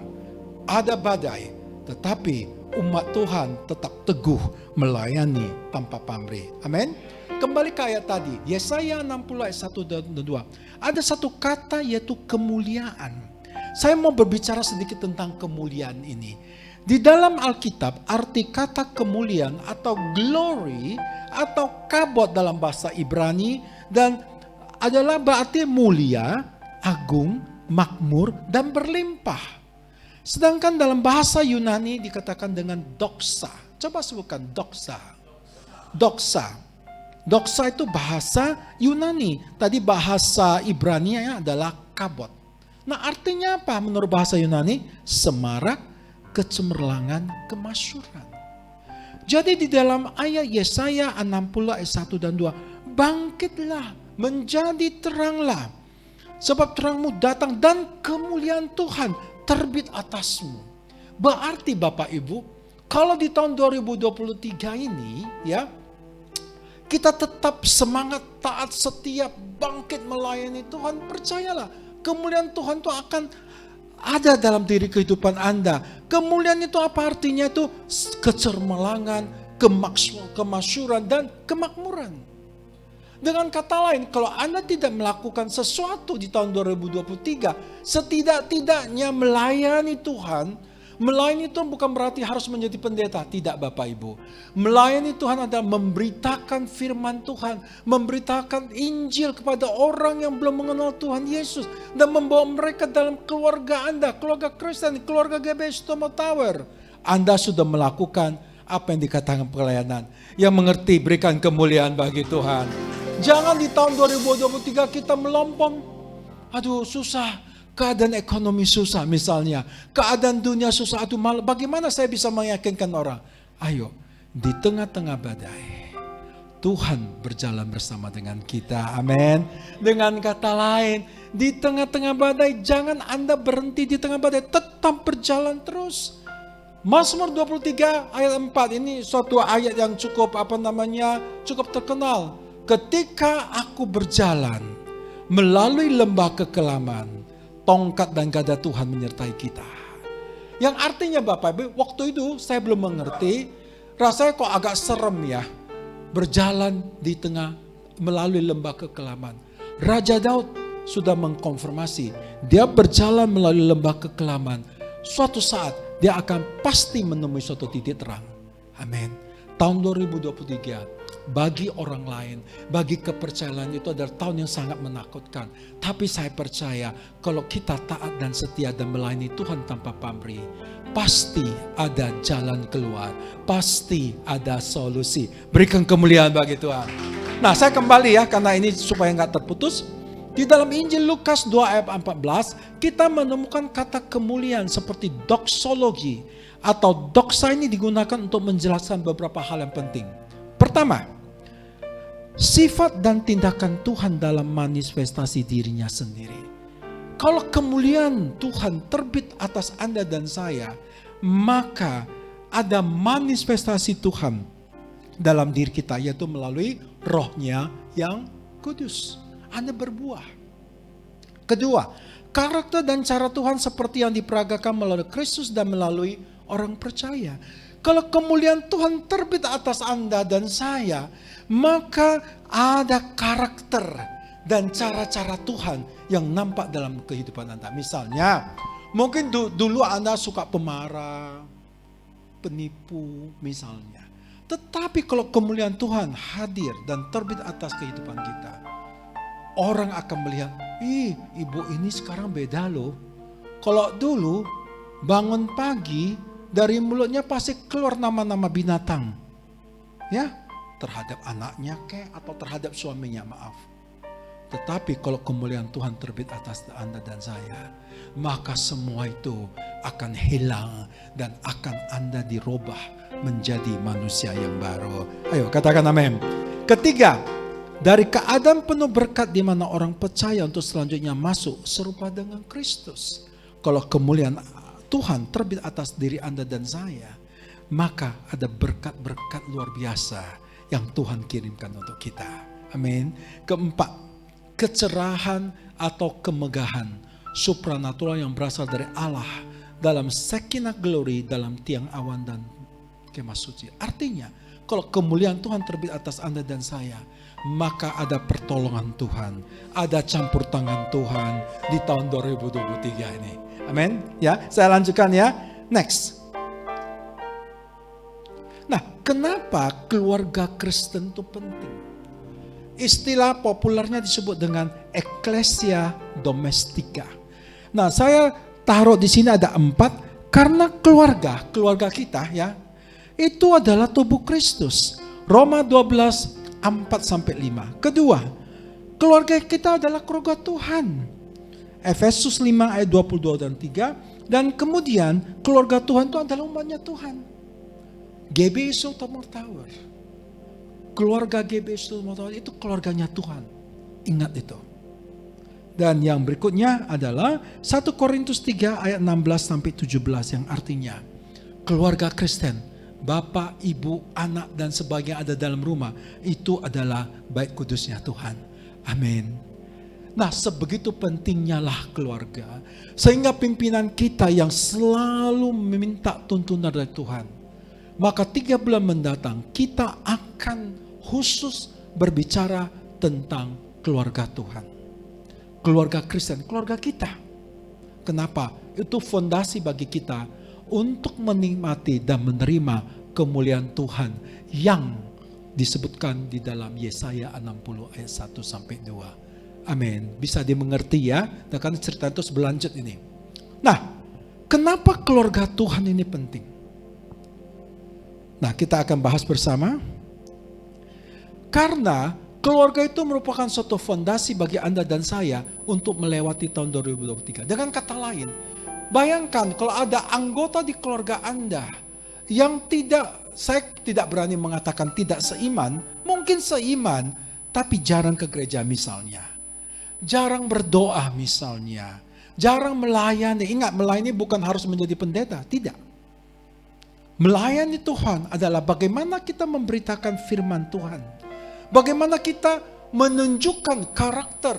ada badai, tetapi umat Tuhan tetap teguh melayani tanpa pamrih. Amin. Kembali ke ayat tadi, Yesaya 60 ayat 1 dan 2. Ada satu kata yaitu kemuliaan. Saya mau berbicara sedikit tentang kemuliaan ini. Di dalam Alkitab, arti kata kemuliaan atau glory atau kabod dalam bahasa Ibrani dan adalah berarti mulia, agung, makmur, dan berlimpah. Sedangkan dalam bahasa Yunani dikatakan dengan doxa. Coba sebutkan doxa. Doxa. Doxa itu bahasa Yunani. Tadi bahasa Ibrani adalah kabod. Nah, artinya apa menurut bahasa Yunani? Semarak, kecemerlangan, kemasyuran. Jadi di dalam ayat Yesaya 60 ayat 1 dan 2, bangkitlah, menjadi teranglah, sebab terangmu datang dan kemuliaan Tuhan terbit atasmu. Berarti Bapak Ibu, kalau di tahun 2023 ini ya, kita tetap semangat, taat, setia, bangkit melayani Tuhan, percayalah kemuliaan Tuhan itu akan ada dalam diri kehidupan Anda. Kemuliaan itu apa artinya? Itu kecemerlangan, kemasyuran, dan kemakmuran. Dengan kata lain, kalau Anda tidak melakukan sesuatu di tahun 2023, setidak-tidaknya melayani Tuhan. Melayani Tuhan bukan berarti harus menjadi pendeta. Tidak Bapak Ibu. Melayani Tuhan adalah memberitakan firman Tuhan. Memberitakan Injil kepada orang yang belum mengenal Tuhan Yesus. Dan membawa mereka dalam keluarga Anda. Keluarga Kristen, keluarga GBS Tomo Tower. Anda sudah melakukan apa yang dikatakan pelayanan. Yang mengerti berikan kemuliaan bagi Tuhan. Jangan di tahun 2023 kita melompong. Aduh susah. Keadaan ekonomi susah misalnya. Keadaan dunia susah. Aduh malah bagaimana saya bisa meyakinkan orang? Ayo, di tengah-tengah badai, Tuhan berjalan bersama dengan kita. Amin. Dengan kata lain, di tengah-tengah badai, jangan Anda berhenti di tengah badai. Tetap berjalan terus. Mazmur 23 ayat 4. Ini suatu ayat yang cukup cukup terkenal. Ketika aku berjalan melalui lembah kekelaman, tongkat dan gada Tuhan menyertai kita. Yang artinya Bapak Ibu, waktu itu saya belum mengerti, rasanya kok agak serem ya, berjalan di tengah melalui lembah kekelaman. Raja Daud sudah mengkonfirmasi, dia berjalan melalui lembah kekelaman. Suatu saat dia akan pasti menemui suatu titik terang. Amin. Tahun 2023 bagi orang lain, bagi kepercayaan itu adalah tahun yang sangat menakutkan. Tapi saya percaya kalau kita taat dan setia dan melayani Tuhan tanpa pamrih, pasti ada jalan keluar, pasti ada solusi. Berikan kemuliaan bagi Tuhan. Nah, saya kembali ya karena ini supaya nggak terputus. Di dalam Injil Lukas 2 ayat 14, kita menemukan kata kemuliaan seperti doksologi atau doxa ini digunakan untuk menjelaskan beberapa hal yang penting. Pertama, sifat dan tindakan Tuhan dalam manifestasi dirinya sendiri. Kalau kemuliaan Tuhan terbit atas Anda dan saya, maka ada manifestasi Tuhan dalam diri kita, yaitu melalui Roh-Nya yang kudus. Anda berbuah. Kedua, karakter dan cara Tuhan seperti yang diperagakan melalui Kristus dan melalui orang percaya. Kalau kemuliaan Tuhan terbit atas Anda dan saya, maka ada karakter dan cara-cara Tuhan yang nampak dalam kehidupan Anda. Misalnya, mungkin dulu Anda suka pemarah, penipu misalnya. Tetapi kalau kemuliaan Tuhan hadir dan terbit atas kehidupan kita, orang akan melihat, ibu ini sekarang beda loh. Kalau dulu bangun pagi, dari mulutnya pasti keluar nama-nama binatang. Ya, terhadap anaknya atau terhadap suaminya, maaf. Tetapi kalau kemuliaan Tuhan terbit atas Anda dan saya, maka semua itu akan hilang dan akan Anda dirubah menjadi manusia yang baru. Ayo katakan amin. Ketiga, dari keadaan penuh berkat di mana orang percaya untuk selanjutnya masuk serupa dengan Kristus. Kalau kemuliaan Tuhan terbit atas diri Anda dan saya, maka ada berkat-berkat luar biasa yang Tuhan kirimkan untuk kita. Amin. Keempat, kecerahan atau kemegahan supranatural yang berasal dari Allah dalam Shekinah glory dalam tiang awan dan kemah suci. Artinya, kalau kemuliaan Tuhan terbit atas Anda dan saya, maka ada pertolongan Tuhan, ada campur tangan Tuhan di tahun 2023 ini. Amin. Ya, saya lanjutkan ya. Next. Nah, kenapa keluarga Kristen itu penting? Istilah populernya disebut dengan ecclesia domestica. Nah, saya taruh di sini ada 4 karena keluarga kita ya, itu adalah tubuh Kristus. Roma 12 4-5. Kedua, keluarga kita adalah keluarga Tuhan. Efesus 5 ayat 22 dan 3. Dan kemudian keluarga Tuhan itu adalah umatnya Tuhan. GBI Sultan Tower. Keluarga GBI Sultan Tower itu keluarganya Tuhan. Ingat itu. Dan yang berikutnya adalah 1 Korintus 3 ayat 16-17 yang artinya keluarga Kristen, bapak, ibu, anak dan sebagainya ada dalam rumah, itu adalah baik kudusnya Tuhan. Amin. Nah, sebegitu pentingnya lah keluarga, sehingga pimpinan kita yang selalu meminta tuntunan dari Tuhan, maka 3 bulan mendatang kita akan khusus berbicara tentang keluarga Tuhan. Keluarga Kristen, keluarga kita. Kenapa? Itu fondasi bagi kita untuk menikmati dan menerima kemuliaan Tuhan yang disebutkan di dalam Yesaya 60 ayat 1-2. Amin. Bisa dimengerti ya. Dan kan cerita itu berlanjut ini. Nah, kenapa keluarga Tuhan ini penting? Nah, kita akan bahas bersama. Karena keluarga itu merupakan suatu fondasi bagi Anda dan saya untuk melewati tahun 2023. Dengan kata lain, bayangkan kalau ada anggota di keluarga Anda yang saya tidak berani mengatakan tidak seiman, mungkin seiman, tapi jarang ke gereja misalnya. Jarang berdoa misalnya. Jarang melayani. Ingat, melayani bukan harus menjadi pendeta. Tidak. Melayani Tuhan adalah bagaimana kita memberitakan firman Tuhan. Bagaimana kita menunjukkan karakter,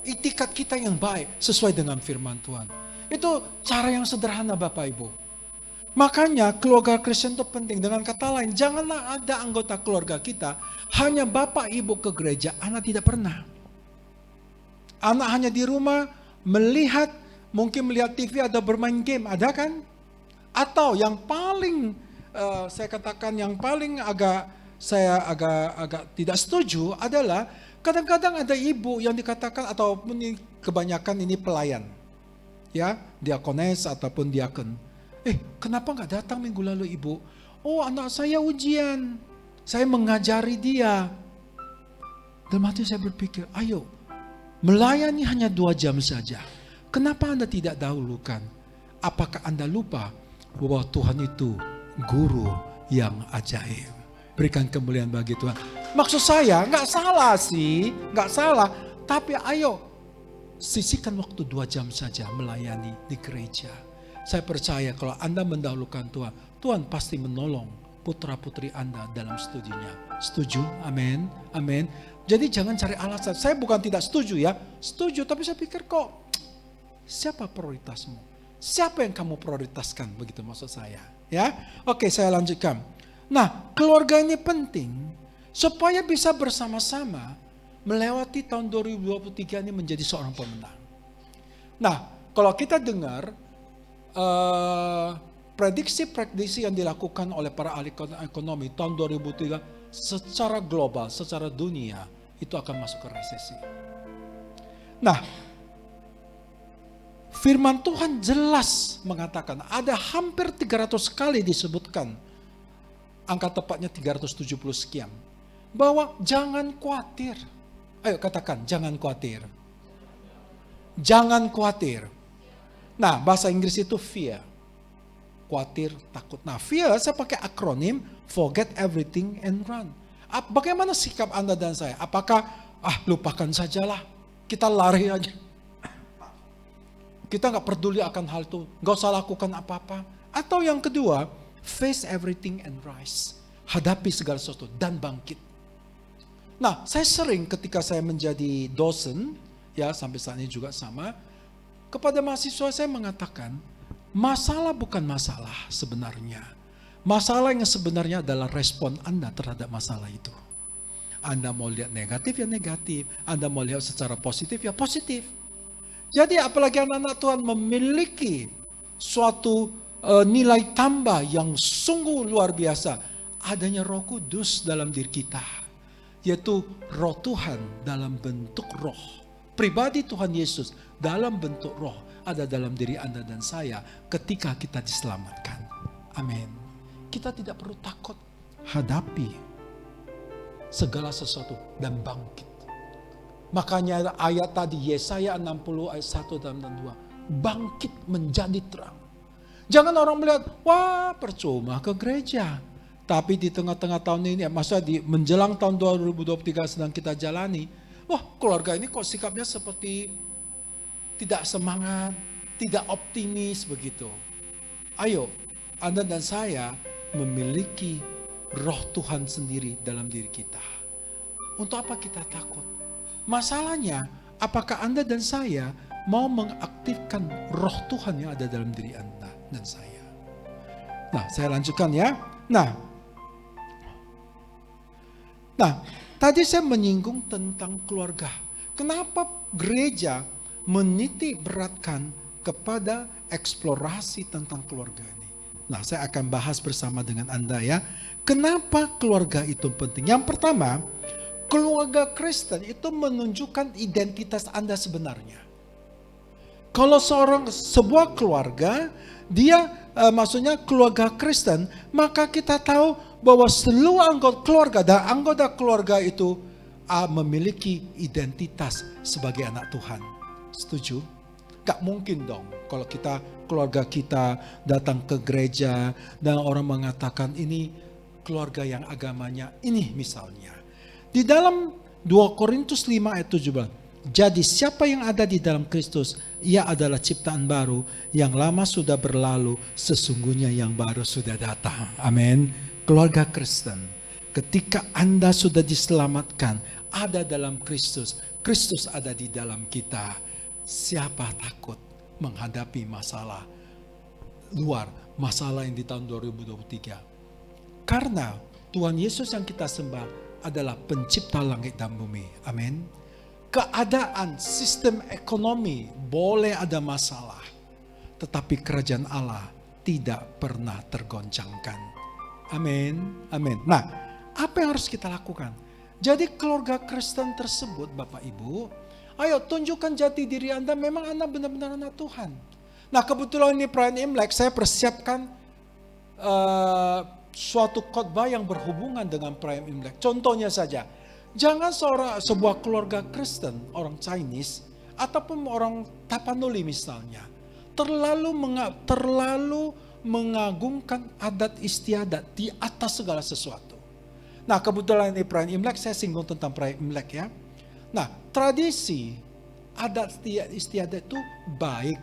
itikat kita yang baik sesuai dengan firman Tuhan. Itu cara yang sederhana Bapak Ibu. Makanya keluarga Kristen itu penting. Dengan kata lain, janganlah ada anggota keluarga kita hanya Bapak Ibu ke gereja, anak tidak pernah. Anak hanya di rumah melihat, mungkin melihat TV atau bermain game, ada kan? Atau yang paling saya katakan yang paling saya agak tidak setuju adalah kadang-kadang ada ibu yang dikatakan ataupun kebanyakan ini pelayan, ya, diakones ataupun diakon. Kenapa nggak datang minggu lalu ibu? Oh, anak saya ujian, saya mengajari dia. Dalam hati saya berpikir, ayo, melayani hanya 2 jam saja. Kenapa Anda tidak dahulukan? Apakah Anda lupa bahwa Tuhan itu guru yang ajaib? Berikan kemuliaan bagi Tuhan. Maksud saya nggak salah sih, nggak salah. Tapi ayo sisihkan waktu 2 jam saja melayani di gereja. Saya percaya kalau Anda mendahulukan Tuhan, Tuhan pasti menolong putra-putri Anda dalam studinya. Setuju? Amin. Amin. Jadi jangan cari alasan. Saya bukan tidak setuju ya. Setuju, tapi saya pikir kok siapa prioritasmu? Siapa yang kamu prioritaskan? Begitu maksud saya. Ya, oke, saya lanjutkan. Nah, keluarga ini penting supaya bisa bersama-sama melewati tahun 2023 ini menjadi seorang pemenang. Nah, kalau kita dengar prediksi-prediksi yang dilakukan oleh para ahli ekonomi tahun 2003 secara global, secara dunia itu akan masuk ke resesi. Nah, firman Tuhan jelas mengatakan ada hampir 300 kali disebutkan, angka tepatnya 370 sekian, bahwa jangan khawatir. Ayo katakan, jangan khawatir. Jangan khawatir. Nah, bahasa Inggris itu fear. Khawatir, takut. Nah, fear saya pakai akronim forget everything and run. Bagaimana sikap Anda dan saya? Apakah lupakan sajalah, kita lari aja. Kita nggak peduli akan hal itu, nggak usah lakukan apa-apa. Atau yang kedua, face everything and rise. Hadapi segala sesuatu dan bangkit. Nah, saya sering ketika saya menjadi dosen, ya sampai saat ini juga sama, kepada mahasiswa saya mengatakan, masalah bukan masalah sebenarnya. Masalah yang sebenarnya adalah respon Anda terhadap masalah itu. Anda mau lihat negatif ya negatif, Anda mau lihat secara positif ya positif. Jadi apalagi anak-anak Tuhan memiliki suatu nilai tambah yang sungguh luar biasa. Adanya Roh Kudus dalam diri kita. Yaitu Roh Tuhan dalam bentuk roh. Pribadi Tuhan Yesus dalam bentuk roh ada dalam diri Anda dan saya ketika kita diselamatkan. Amin. Kita tidak perlu takut hadapi segala sesuatu dan bangkit. Makanya ayat tadi Yesaya 60 ayat 1 dan 2. Bangkit menjadi terang. Jangan orang melihat, wah percuma ke gereja. Tapi di tengah-tengah tahun ini, maksudnya di menjelang tahun 2023 sedang kita jalani. Wah keluarga ini kok sikapnya seperti tidak semangat, tidak optimis begitu. Ayo, Anda dan saya memiliki Roh Tuhan sendiri dalam diri kita. Untuk apa kita takut? Masalahnya, apakah Anda dan saya mau mengaktifkan Roh Tuhan yang ada dalam diri Anda dan saya? Nah, saya lanjutkan ya. Nah, tadi saya menyinggung tentang keluarga. Kenapa gereja menitik beratkan kepada eksplorasi tentang keluarga ini? Nah, saya akan bahas bersama dengan Anda ya. Kenapa keluarga itu penting? Yang pertama, keluarga Kristen itu menunjukkan identitas Anda sebenarnya. Kalau sebuah keluarga, dia maksudnya keluarga Kristen, maka kita tahu bahwa seluruh anggota keluarga dan anggota keluarga itu memiliki identitas sebagai anak Tuhan. Setuju? Gak mungkin dong kalau keluarga kita datang ke gereja dan orang mengatakan ini keluarga yang agamanya ini misalnya. Di dalam 2 Korintus 5 ayat 17. Jadi siapa yang ada di dalam Kristus, ia adalah ciptaan baru, yang lama sudah berlalu, sesungguhnya yang baru sudah datang. Amin. Keluarga Kristen, ketika Anda sudah diselamatkan, ada dalam Kristus, Kristus ada di dalam kita. Siapa takut menghadapi masalah luar, masalah yang di tahun 2023? Karena Tuhan Yesus yang kita sembah adalah pencipta langit dan bumi. Amin. Keadaan sistem ekonomi boleh ada masalah, tetapi kerajaan Allah tidak pernah tergoncangkan. Amin. Amin. Nah, apa yang harus kita lakukan? Jadi keluarga Kristen tersebut, Bapak Ibu, ayo tunjukkan jati diri Anda, memang Anda benar-benar anak Tuhan. Nah, kebetulan ini perayaan Imlek, saya persiapkan suatu khotbah yang berhubungan dengan perayaan Imlek. Contohnya saja, jangan sebuah keluarga Kristen, orang Chinese, ataupun orang Tapanuli misalnya, terlalu mengagungkan adat istiadat di atas segala sesuatu. Nah, kebetulan ini perayaan Imlek, saya singgung tentang perayaan Imlek ya. Nah, tradisi adat istiadat itu baik,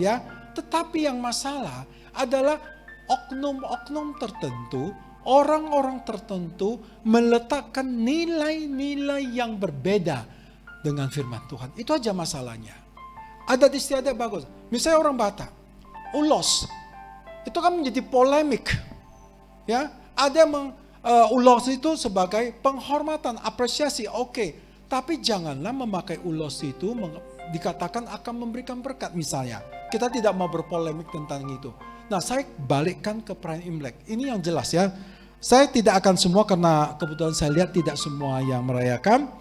ya. Tetapi yang masalah adalah oknum-oknum tertentu orang-orang tertentu meletakkan nilai-nilai yang berbeda dengan firman Tuhan. Itu aja masalahnya. Adat istiadat bagus. Misalnya orang Batak, ulos. Itu kan menjadi polemik. Ya, ada yang ulos itu sebagai penghormatan, apresiasi, oke. Tapi janganlah memakai ulos itu dikatakan akan memberikan berkat misalnya. Kita tidak mau berpolemik tentang itu. Nah, saya balikkan ke perayaan Imlek. Ini yang jelas ya. Saya tidak akan semua karena kebetulan saya lihat tidak semua yang merayakan.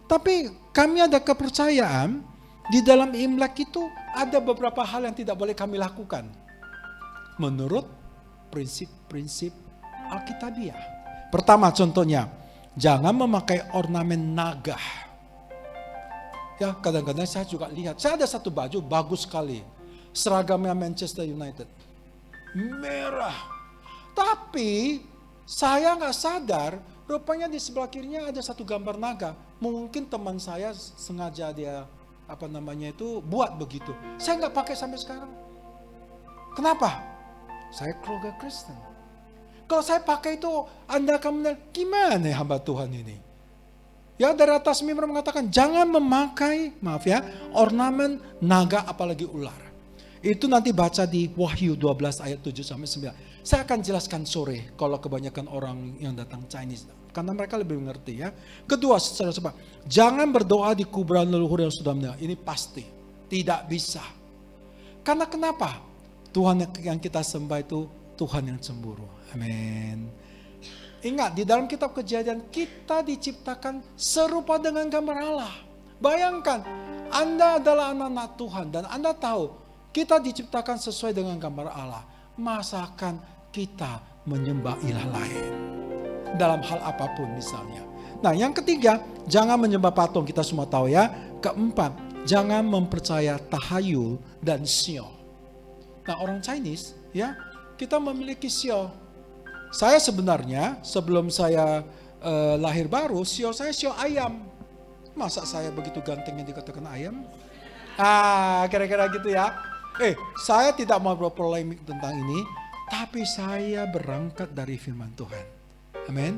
Tapi kami ada kepercayaan di dalam Imlek itu ada beberapa hal yang tidak boleh kami lakukan. Menurut prinsip-prinsip Alkitabiah. Pertama contohnya, jangan memakai ornamen naga. Ya, kadang-kadang saya juga lihat, saya ada satu baju bagus sekali. Seragamnya Manchester United. Merah. Tapi saya nggak sadar, rupanya di sebelah kirinya ada satu gambar naga. Mungkin teman saya sengaja dia buat begitu. Saya nggak pakai sampai sekarang. Kenapa? Saya keluarga Kristen. Kalau saya pakai itu, Anda akan menilai, gimana ya hamba Tuhan ini? Ya, dari atas mimbar mengatakan, jangan memakai, ornamen naga apalagi ular. Itu nanti baca di Wahyu 12 ayat 7-9. Saya akan jelaskan sore kalau kebanyakan orang yang datang Chinese. Karena mereka lebih mengerti ya. Kedua, saudara-saudara, jangan berdoa di kuburan leluhur yang sudah meninggal. Ini pasti. Tidak bisa. Karena kenapa? Tuhan yang kita sembah itu Tuhan yang cemburu. Amin. Ingat, di dalam kitab Kejadian kita diciptakan serupa dengan gambar Allah. Bayangkan, Anda adalah anak-anak Tuhan dan Anda tahu kita diciptakan sesuai dengan gambar Allah. Masakan kita menyembah ilah lain. Dalam hal apapun misalnya. Nah, yang ketiga, jangan menyembah patung. Kita semua tahu ya. Keempat, jangan mempercaya tahayul dan sio. Nah, orang Chinese ya, kita memiliki sio. Saya sebenarnya sebelum saya lahir baru, sio saya sio ayam. Masa saya begitu gantengnya dikatakan ayam? Kira-kira gitu ya. Saya tidak mau berpolemik tentang ini, tapi saya berangkat dari firman Tuhan. Amin.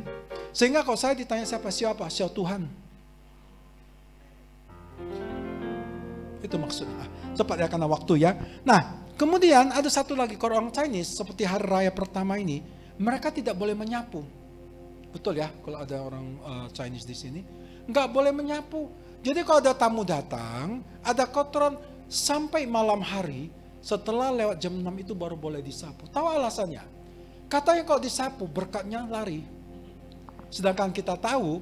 Sehingga kalau saya ditanya siapa? Sio Tuhan. Itu maksudnya. Tepat ya karena waktu ya. Nah, kemudian ada satu lagi, kalau orang Chinese seperti hari raya pertama ini, mereka tidak boleh menyapu. Betul ya, kalau ada orang Chinese di sini, nggak boleh menyapu. Jadi kalau ada tamu datang, ada kotoran sampai malam hari, setelah lewat jam 6 itu baru boleh disapu. Tahu alasannya? Katanya kalau disapu berkatnya lari. Sedangkan kita tahu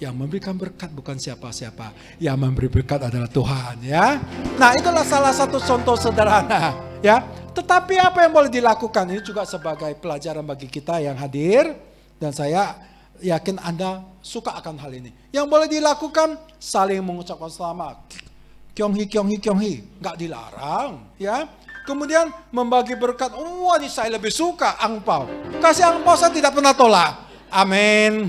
yang memberikan berkat bukan siapa-siapa, yang memberi berkat adalah Tuhan ya. Nah, itulah salah satu contoh sederhana ya. Tetapi apa yang boleh dilakukan ini juga sebagai pelajaran bagi kita yang hadir, dan saya yakin Anda suka akan hal ini. Yang boleh dilakukan saling mengucapkan selamat. Kyonghi, kyonghi, kyonghi, nggak dilarang ya. Kemudian membagi berkat, saya lebih suka angpau. Kasih angpau saya tidak pernah tolak. Amin.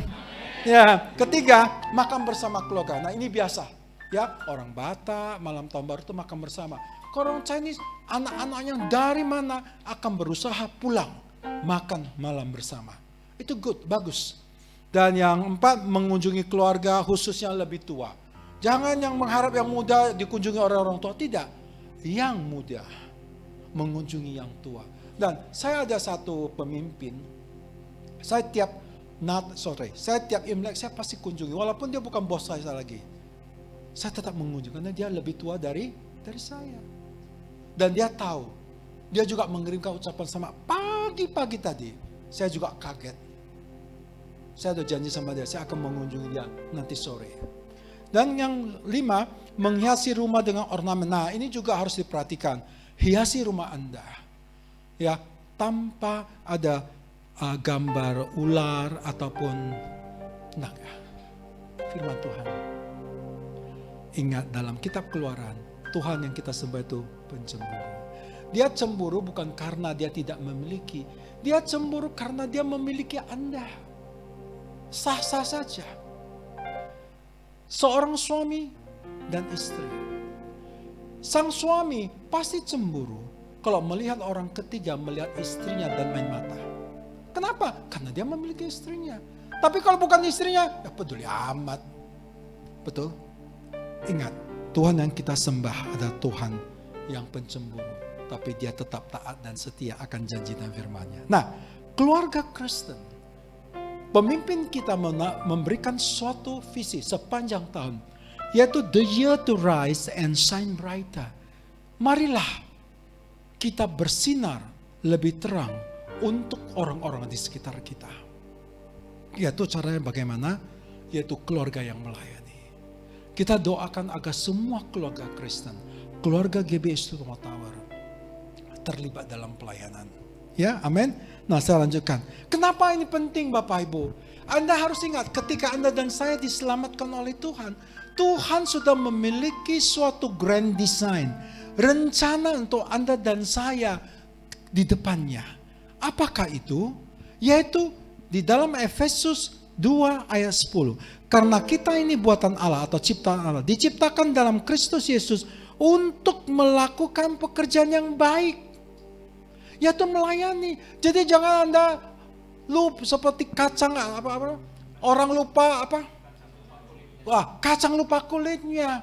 Ya, ketiga, makan bersama keluarga. Nah, ini biasa ya, orang Batak malam tahun baru itu makan bersama. Kalau orang Chinese, anak-anaknya dari mana akan berusaha pulang makan malam bersama. Itu good, bagus. Dan yang empat, mengunjungi keluarga khususnya lebih tua. Jangan yang mengharap yang muda dikunjungi oleh orang tua, tidak. Yang muda mengunjungi yang tua. Dan saya ada satu pemimpin, saya tiap Imlek saya pasti kunjungi, walaupun dia bukan bos saya lagi. Saya tetap mengunjungi karena dia lebih tua dari saya. Dan dia tahu, dia juga mengirimkan ucapan selamat pagi-pagi tadi. Saya juga kaget. Saya sudah janji sama dia, saya akan mengunjungi dia nanti sore. Dan yang 5, menghiasi rumah dengan ornamen. Nah, ini juga harus diperhatikan. Hiasi rumah Anda ya, tanpa ada gambar ular ataupun naga. Firman Tuhan. Ingat, dalam kitab Keluaran, Tuhan yang kita sembah itu pencemburu. Dia cemburu bukan karena dia tidak memiliki. Dia cemburu karena dia memiliki Anda. Sah-sah saja. Seorang suami dan istri. Sang suami pasti cemburu kalau melihat orang ketiga melihat istrinya dan main mata. Kenapa? Karena dia memiliki istrinya. Tapi kalau bukan istrinya, ya peduli amat. Betul? Ingat, Tuhan yang kita sembah adalah Tuhan yang pencemburu. Tapi dia tetap taat dan setia akan janji dan firman-Nya. Nah, keluarga Kristen, pemimpin kita memberikan suatu visi sepanjang tahun, yaitu the year to rise and shine brighter. Marilah kita bersinar lebih terang untuk orang-orang di sekitar kita. Yaitu caranya bagaimana? Yaitu keluarga yang melayani. Kita doakan agar semua keluarga Kristen, keluarga GBS Tutup Tower terlibat dalam pelayanan. Ya, amin. Nah, saya lanjutkan. Kenapa ini penting Bapak Ibu? Anda harus ingat ketika Anda dan saya diselamatkan oleh Tuhan, Tuhan sudah memiliki suatu grand design, rencana untuk Anda dan saya di depannya. Apakah itu? Yaitu di dalam Efesus 2 ayat 10. Karena kita ini buatan Allah atau ciptaan Allah, diciptakan dalam Kristus Yesus untuk melakukan pekerjaan yang baik, yaitu melayani. Jadi jangan Anda lupa seperti kacang orang lupa kacang lupa kulitnya.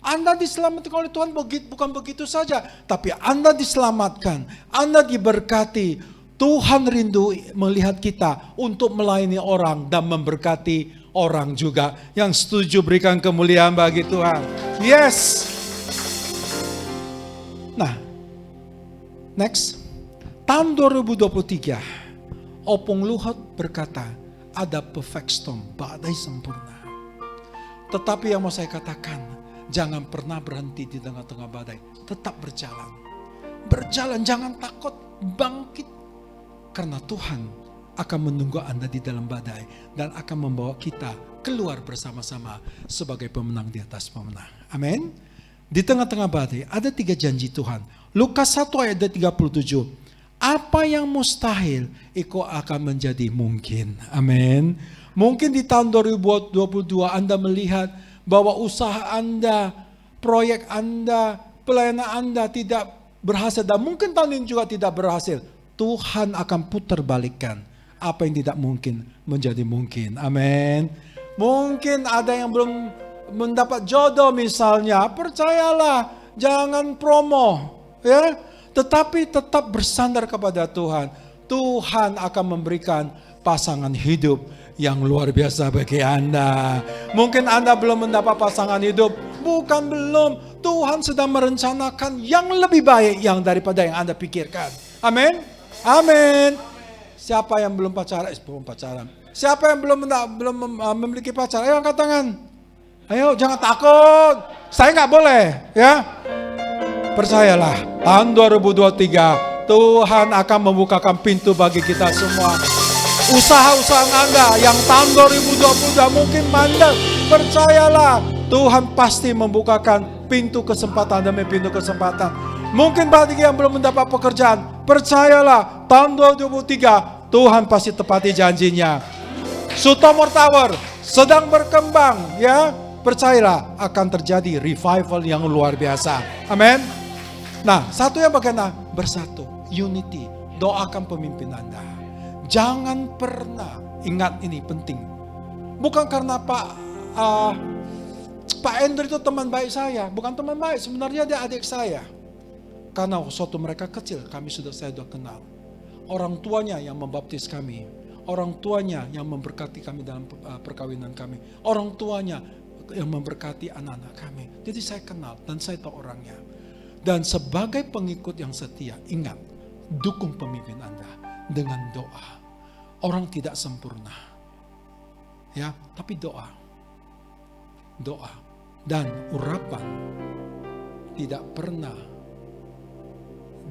Anda diselamatkan oleh Tuhan bukan begitu saja, tapi Anda diselamatkan, Anda diberkati. Tuhan rindu melihat kita untuk melayani orang dan memberkati orang juga. Yang setuju berikan kemuliaan bagi Tuhan. Yes. Nah, next. Tahun 2023, Opung Luhut berkata, ada perfect storm, badai sempurna. Tetapi yang mau saya katakan, jangan pernah berhenti di tengah-tengah badai. Tetap berjalan. Berjalan, jangan takut, bangkit. Karena Tuhan akan menunggu Anda di dalam badai dan akan membawa kita keluar bersama-sama sebagai pemenang di atas pemenang. Amin. Di tengah-tengah badai ada 3 janji Tuhan. Lukas 1 ayat 37. Apa yang mustahil, itu akan menjadi mungkin. Amin. Mungkin di tahun 2022 Anda melihat bahwa usaha Anda, proyek Anda, pelayanan Anda tidak berhasil. Dan mungkin tahun ini juga tidak berhasil. Tuhan akan putar balikkan. Apa yang tidak mungkin menjadi mungkin. Amin. Mungkin ada yang belum mendapat jodoh misalnya. Percayalah, jangan promo. Ya. Tetapi tetap bersandar kepada Tuhan. Tuhan akan memberikan pasangan hidup yang luar biasa bagi Anda. Mungkin Anda belum mendapat pasangan hidup. Bukan belum. Tuhan sedang merencanakan yang lebih baik yang daripada yang Anda pikirkan. Amin. Amin. Siapa yang belum pacaran? Belum pacaran. Siapa yang belum memiliki pacar? Ayo angkat tangan. Ayo jangan takut. Saya nggak boleh. Ya. Percayalah, tahun 2023 Tuhan akan membukakan pintu bagi kita semua. Usaha-usaha Anda yang tahun 2022 mungkin mandek, percayalah Tuhan pasti membukakan pintu kesempatan demi pintu kesempatan. Mungkin bagi yang belum mendapat pekerjaan, percayalah tahun 2023 Tuhan pasti tepati janjinya. Sutomor Tower sedang berkembang, ya. Percayalah akan terjadi revival yang luar biasa. Amin. Nah, satu yang bagaimana? Bersatu, unity, doakan pemimpin Anda. Jangan pernah, ingat ini penting. Bukan karena Pak Andrew itu teman baik saya, bukan teman baik, sebenarnya dia adik saya. Karena waktu mereka kecil, saya sudah kenal. Orang tuanya yang membaptis kami, orang tuanya yang memberkati kami dalam perkawinan kami, orang tuanya yang memberkati anak-anak kami. Jadi saya kenal dan saya tahu orangnya. Dan sebagai pengikut yang setia, ingat, dukung pemimpin Anda dengan doa. Orang tidak sempurna. Ya, tapi doa. Doa dan urapan tidak pernah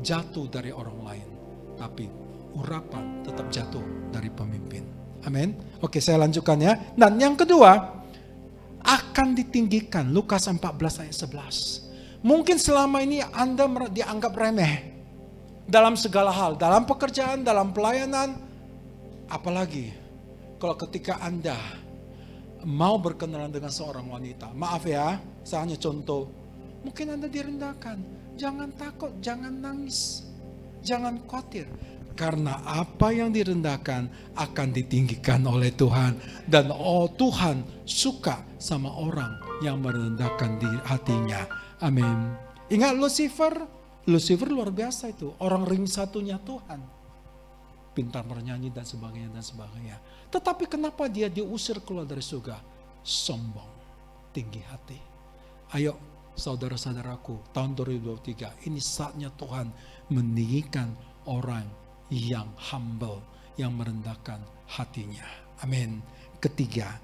jatuh dari orang lain, tapi urapan tetap jatuh dari pemimpin. Amin. Oke, saya lanjutkan ya. Dan yang kedua, akan ditinggikan. Lukas 14 ayat 11. Mungkin selama ini Anda dianggap remeh dalam segala hal, dalam pekerjaan, dalam pelayanan, apalagi kalau ketika Anda mau berkenalan dengan seorang wanita. Maaf ya, saya hanya contoh. Mungkin Anda direndahkan. Jangan takut, jangan nangis, jangan khawatir. Karena apa yang direndahkan akan ditinggikan oleh Tuhan. Dan Tuhan suka sama orang yang merendahkan di hatinya. Amin. Ingat Lucifer? Lucifer luar biasa itu. Orang ring satunya Tuhan. Pintar bernyanyi dan sebagainya dan sebagainya. Tetapi kenapa dia diusir keluar dari surga? Sombong, tinggi hati. Ayo saudara-saudaraku, tahun 2023 ini saatnya Tuhan meninggikan orang yang humble, yang merendahkan hatinya. Amin. Ketiga,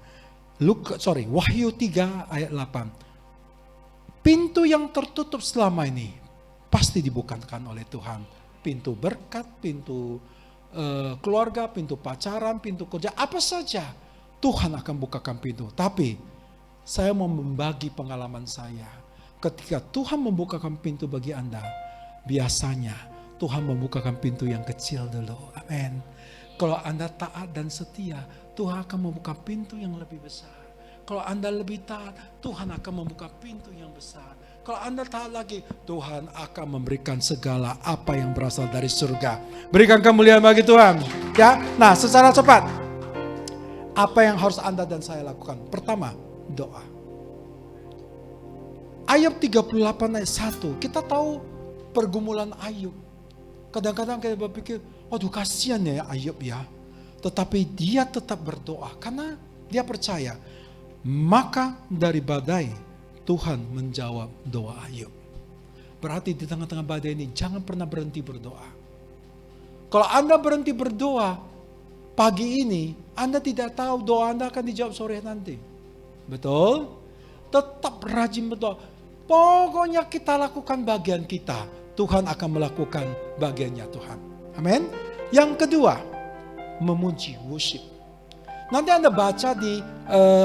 Wahyu 3 ayat 8. Pintu yang tertutup selama ini pasti dibukakan oleh Tuhan. Pintu berkat, pintu keluarga, pintu pacaran, pintu kerja, apa saja Tuhan akan bukakan pintu. Tapi saya mau membagi pengalaman saya. Ketika Tuhan membukakan pintu bagi Anda, biasanya Tuhan membukakan pintu yang kecil dulu. Amin. Kalau Anda taat dan setia, Tuhan akan membuka pintu yang lebih besar. Kalau Anda lebih taat, Tuhan akan membuka pintu yang besar. Kalau Anda taat lagi, Tuhan akan memberikan segala apa yang berasal dari surga. Berikan kemuliaan bagi Tuhan. Ya, nah secara cepat, apa yang harus Anda dan saya lakukan? Pertama, doa. Ayub 38 ayat 1, kita tahu pergumulan Ayub. Kadang-kadang kita berpikir, aduh kasihan ya Ayub ya. Tetapi dia tetap berdoa karena dia percaya. Maka dari badai Tuhan menjawab doa Ayub. Berarti di tengah-tengah badai ini jangan pernah berhenti berdoa. Kalau Anda berhenti berdoa pagi ini, Anda tidak tahu doa Anda akan dijawab sore nanti. Betul? Tetap rajin berdoa. Pokoknya kita lakukan bagian kita. Tuhan akan melakukan bagiannya Tuhan. Amin. Yang kedua, memuji, worship. Nanti Anda baca di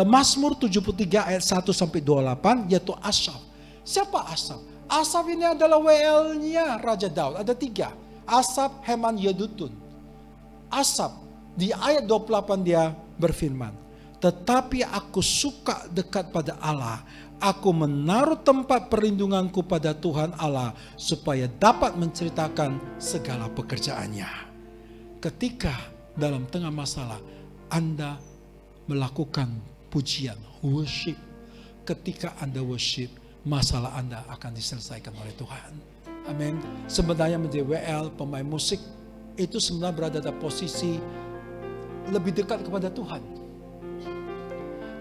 Mazmur 73 ayat 1-28, yaitu Asaf. Siapa Asaf? Asaf ini adalah WL-nya Raja Daud. Ada 3. Asaf, Heman, Yedutun. Asaf di ayat 28 dia berfirman, tetapi aku suka dekat pada Allah. Aku menaruh tempat perlindunganku pada Tuhan Allah supaya dapat menceritakan segala pekerjaannya. Ketika dalam tengah masalah Anda melakukan pujian, worship. Ketika Anda worship, masalah Anda akan diselesaikan oleh Tuhan. Amin. Sebenarnya menjadi WL, pemain musik, itu sebenarnya berada pada posisi lebih dekat kepada Tuhan.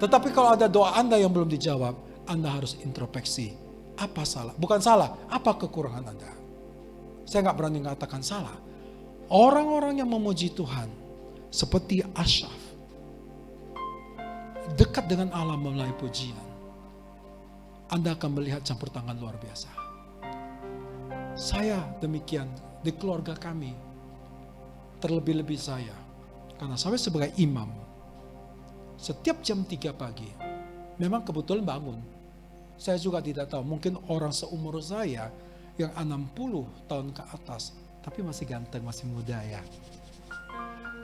Tetapi kalau ada doa Anda yang belum dijawab, Anda harus introspeksi. Apa salah? Bukan salah, apa kekurangan Anda? Saya nggak berani mengatakan salah. Orang-orang yang memuji Tuhan, seperti Asaf, dekat dengan Allah melalui pujian, Anda akan melihat campur tangan luar biasa. Saya demikian di keluarga kami, terlebih-lebih saya, karena saya sebagai imam, setiap jam 3 pagi, memang kebetulan bangun. Saya juga tidak tahu, mungkin orang seumur saya yang 60 tahun ke atas, tapi masih ganteng, masih muda ya.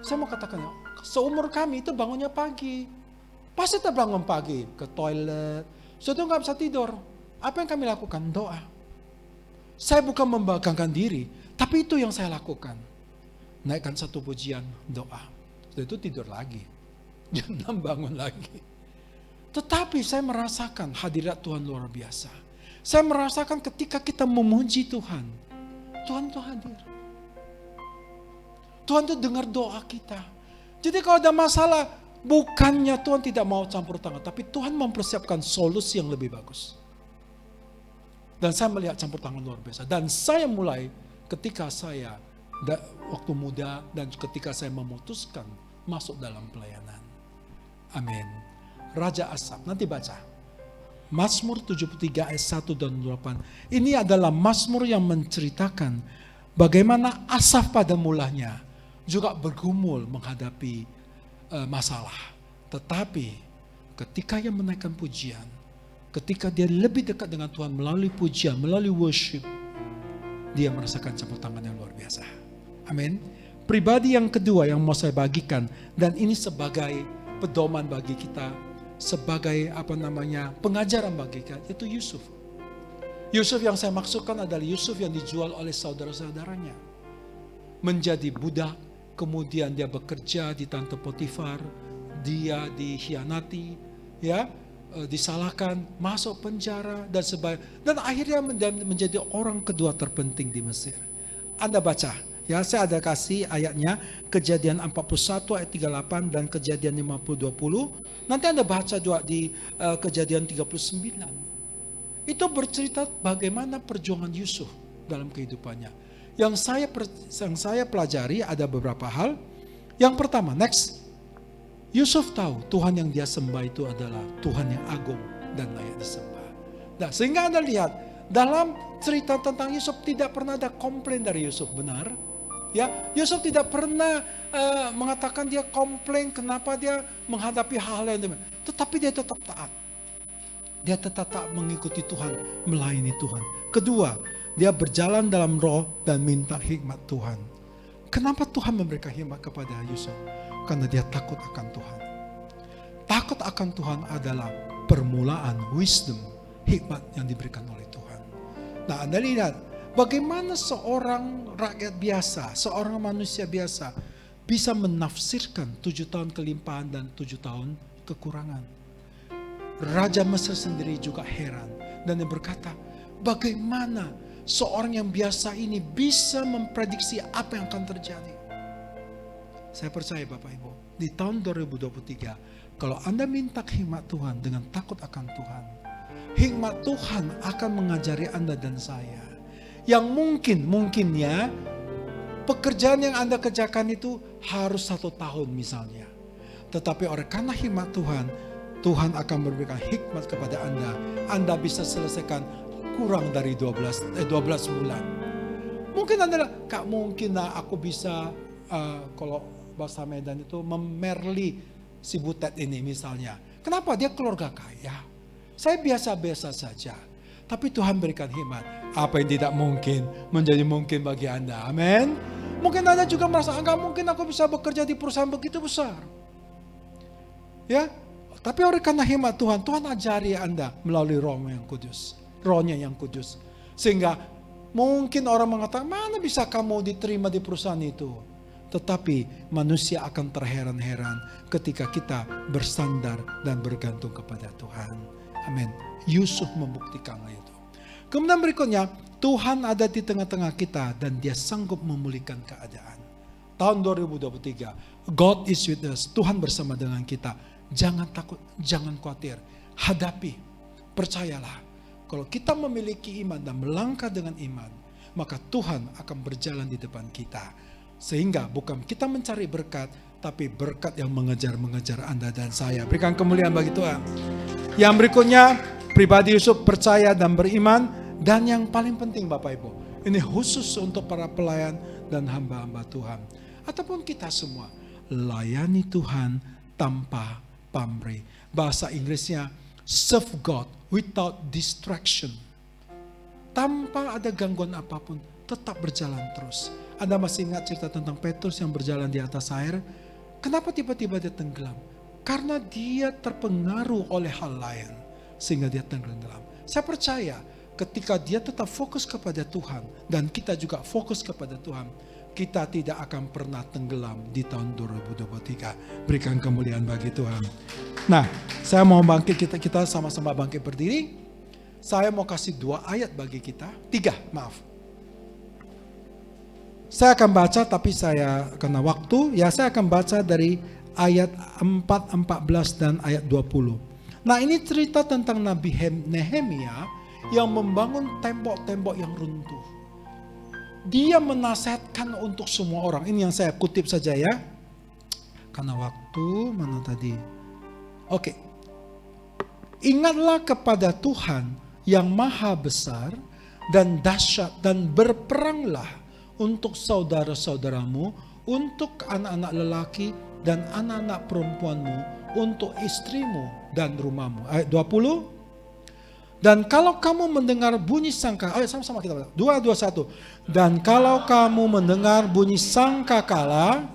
Saya mau katakan, seumur kami itu bangunnya pagi. Pasti terbangun pagi, ke toilet, sudah nggak bisa tidur. Apa yang kami lakukan? Doa. Saya bukan membanggakan diri, tapi itu yang saya lakukan. Naikkan satu pujian, doa. Setelah itu tidur lagi. Jam 6 bangun lagi. Tetapi saya merasakan hadirat Tuhan luar biasa. Saya merasakan ketika kita memuji Tuhan, Tuhan itu hadir. Tuhan itu dengar doa kita. Jadi kalau ada masalah, bukannya Tuhan tidak mau campur tangan, tapi Tuhan mempersiapkan solusi yang lebih bagus. Dan saya melihat campur tangan luar biasa. Dan saya mulai ketika saya waktu muda dan ketika saya memutuskan masuk dalam pelayanan. Amin. Raja Asaf, nanti baca. Mazmur 73 ayat 1 dan 8. Ini adalah Mazmur yang menceritakan bagaimana Asaf pada mulanya juga bergumul menghadapi masalah. Tetapi ketika ia menaikkan pujian, ketika dia lebih dekat dengan Tuhan melalui pujian, melalui worship, dia merasakan campur tangan yang luar biasa. Amin. Pribadi yang kedua yang mau saya bagikan, dan ini sebagai pedoman bagi kita, sebagai pengajaran bagi kita, itu Yusuf. Yusuf yang saya maksudkan adalah Yusuf yang dijual oleh saudara-saudaranya. menjadi budak, kemudian dia bekerja di tante Potifar, dia dikhianati, ya, disalahkan, masuk penjara dan sebagainya, dan akhirnya menjadi orang kedua terpenting di Mesir. Anda baca, ya, saya ada kasih ayatnya, Kejadian 41 ayat 38 dan Kejadian 50-20. Nanti Anda baca juga di Kejadian 39. Itu bercerita bagaimana perjuangan Yusuf dalam kehidupannya. Yang saya pelajari ada beberapa hal. Yang pertama, next, Yusuf tahu Tuhan yang dia sembah itu adalah Tuhan yang agung dan layak disembah. Nah, sehingga Anda lihat dalam cerita tentang Yusuf tidak pernah ada komplain dari Yusuf, benar? Ya, Yusuf tidak pernah mengatakan dia komplain kenapa dia menghadapi hal yang demikian. Tetapi dia tetap taat. Dia tetap taat mengikuti Tuhan, melayani Tuhan. Kedua, dia berjalan dalam roh dan minta hikmat Tuhan. Kenapa Tuhan memberikan hikmat kepada Yusuf? Karena dia takut akan Tuhan. Takut akan Tuhan adalah permulaan wisdom, hikmat yang diberikan oleh Tuhan. Nah, Anda lihat bagaimana seorang rakyat biasa, seorang manusia biasa bisa menafsirkan 7 tahun kelimpahan dan 7 tahun kekurangan. Raja Mesir sendiri juga heran dan dia berkata, bagaimana seorang yang biasa ini bisa memprediksi apa yang akan terjadi? Saya percaya Bapak Ibu, di tahun 2023, kalau Anda minta hikmat Tuhan dengan takut akan Tuhan, hikmat Tuhan akan mengajari Anda dan saya. Yang mungkin ya, pekerjaan yang Anda kerjakan itu harus 1 tahun misalnya. Tetapi oleh karena hikmat Tuhan, Tuhan akan memberikan hikmat kepada Anda. Anda bisa selesaikan kurang dari 12 bulan. Mungkin Anda, Kak, mungkin aku bisa, kalau bahasa Medan itu memerli si butet ini misalnya. Kenapa? Dia keluarga kaya. Saya biasa-biasa saja. Tapi Tuhan berikan hikmat. Apa yang tidak mungkin menjadi mungkin bagi Anda. Amin. Mungkin Anda juga merasa enggak mungkin aku bisa bekerja di perusahaan begitu besar. Ya, tapi oleh karena hikmat Tuhan, Tuhan ajari Anda melalui Roh yang kudus. Rohnya yang kudus. Sehingga mungkin orang mengatakan, mana bisa kamu diterima di perusahaan itu? Tetapi manusia akan terheran-heran ketika kita bersandar dan bergantung kepada Tuhan. Amin. Yusuf membuktikan itu. Kemudian berikutnya, Tuhan ada di tengah-tengah kita dan dia sanggup memulihkan keadaan. Tahun 2023, God is with us. Tuhan bersama dengan kita. Jangan takut, jangan khawatir. Hadapi, percayalah. Kalau kita memiliki iman dan melangkah dengan iman, maka Tuhan akan berjalan di depan kita. Sehingga bukan kita mencari berkat, tapi berkat yang mengejar-mengejar Anda dan saya. Berikan kemuliaan bagi Tuhan. Yang berikutnya, pribadi Yusuf percaya dan beriman. Dan yang paling penting Bapak Ibu, ini khusus untuk para pelayan dan hamba-hamba Tuhan. Ataupun kita semua, layani Tuhan tanpa pamrih. Bahasa Inggrisnya, serve God without distraction. Tanpa ada gangguan apapun, tetap berjalan terus. Anda masih ingat cerita tentang Petrus yang berjalan di atas air? Kenapa tiba-tiba dia tenggelam? Karena dia terpengaruh oleh hal lain. Sehingga dia tenggelam. Saya percaya ketika dia tetap fokus kepada Tuhan. Dan kita juga fokus kepada Tuhan. Kita tidak akan pernah tenggelam di tahun 2023. Berikan kemuliaan bagi Tuhan. Nah, saya mau bangkit, kita sama-sama bangkit berdiri. Saya mau kasih 2 ayat bagi kita. 3, maaf. Saya akan baca tapi saya karena waktu ya saya akan baca dari ayat 4:14 dan ayat 20. Nah, ini cerita tentang Nabi Nehemia yang membangun tembok-tembok yang runtuh. Dia menasihatkan untuk semua orang. Ini yang saya kutip saja ya. Karena waktu mana tadi? Oke. Ingatlah kepada Tuhan yang maha besar dan dahsyat dan berperanglah untuk saudara-saudaramu, untuk anak-anak lelaki dan anak-anak perempuanmu, untuk istrimu dan rumahmu. Ayat 20. Dan kalau kamu mendengar bunyi sangka, ayo sama-sama kita baca. 2, 2, 1. Dan kalau kamu mendengar bunyi sangkakala,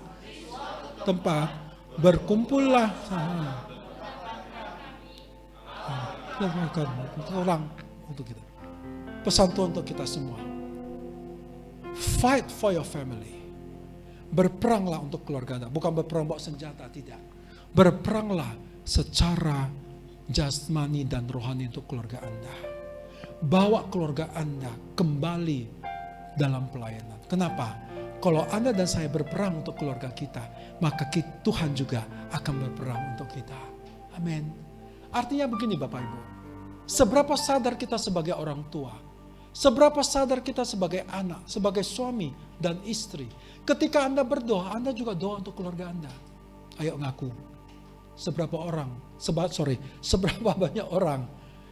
tempat berkumpullah. Orang untuk kita. Pesan Tuhan untuk kita semua. Fight for your family. Berperanglah untuk keluarga Anda. Bukan berperang bawa senjata, tidak. Berperanglah secara jasmani dan rohani untuk keluarga Anda. Bawa keluarga Anda kembali dalam pelayanan. Kenapa? Kalau Anda dan saya berperang untuk keluarga kita, maka Tuhan juga akan berperang untuk kita. Amin. Artinya begini Bapak Ibu. Seberapa sadar kita sebagai orang tua, seberapa sadar kita sebagai anak, sebagai suami dan istri. Ketika Anda berdoa, Anda juga doa untuk keluarga Anda. Ayo ngaku. Seberapa banyak orang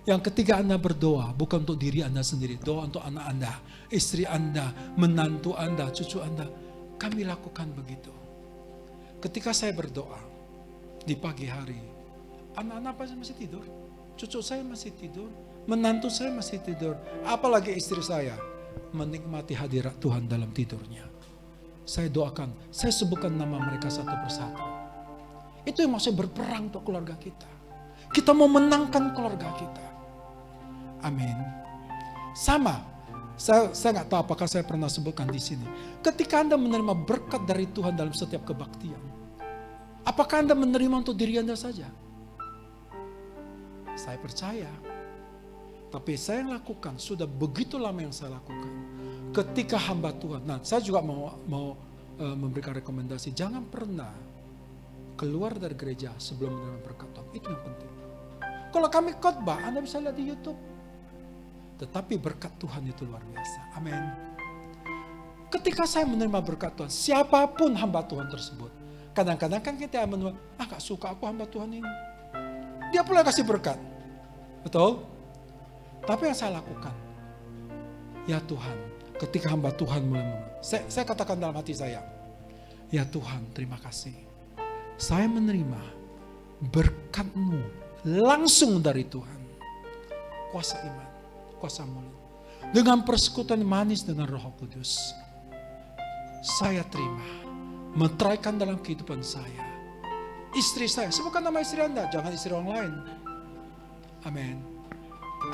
yang ketika Anda berdoa, bukan untuk diri Anda sendiri, doa untuk anak Anda, istri Anda, menantu Anda, cucu Anda. Kami lakukan begitu. Ketika saya berdoa di pagi hari, anak-anak masih tidur, cucu saya masih tidur, menantu saya masih tidur, apalagi istri saya menikmati hadirat Tuhan dalam tidurnya. Saya doakan, saya sebutkan nama mereka satu persatu. Itu yang maksudnya berperang untuk keluarga kita. Kita mau menangkan keluarga kita. Amin. Sama, saya nggak tahu apakah saya pernah sebutkan di sini. Ketika Anda menerima berkat dari Tuhan dalam setiap kebaktian, apakah Anda menerima untuk diri Anda saja? Saya percaya. Tapi saya lakukan, sudah begitu lama yang saya lakukan. Ketika hamba Tuhan, nah saya juga mau memberikan rekomendasi, jangan pernah keluar dari gereja sebelum menerima berkat Tuhan. Itu yang penting. Kalau kami khotbah, Anda bisa lihat di YouTube. Tetapi berkat Tuhan itu luar biasa. Amin. Ketika saya menerima berkat Tuhan, siapapun hamba Tuhan tersebut, kadang-kadang kan kita menerima, gak suka aku hamba Tuhan ini. Dia pula kasih berkat. Betul? Tapi yang saya lakukan, ya Tuhan, ketika hamba Tuhan mulai saya katakan dalam hati saya, ya Tuhan, terima kasih. Saya menerima berkat-Mu langsung dari Tuhan. Kuasa iman, kuasa mulut. Dengan persekutuan manis dengan Roh Kudus. Saya terima, meteraikan dalam kehidupan saya. Istri saya, sebutkan nama istri Anda, jangan istri orang lain. Amin.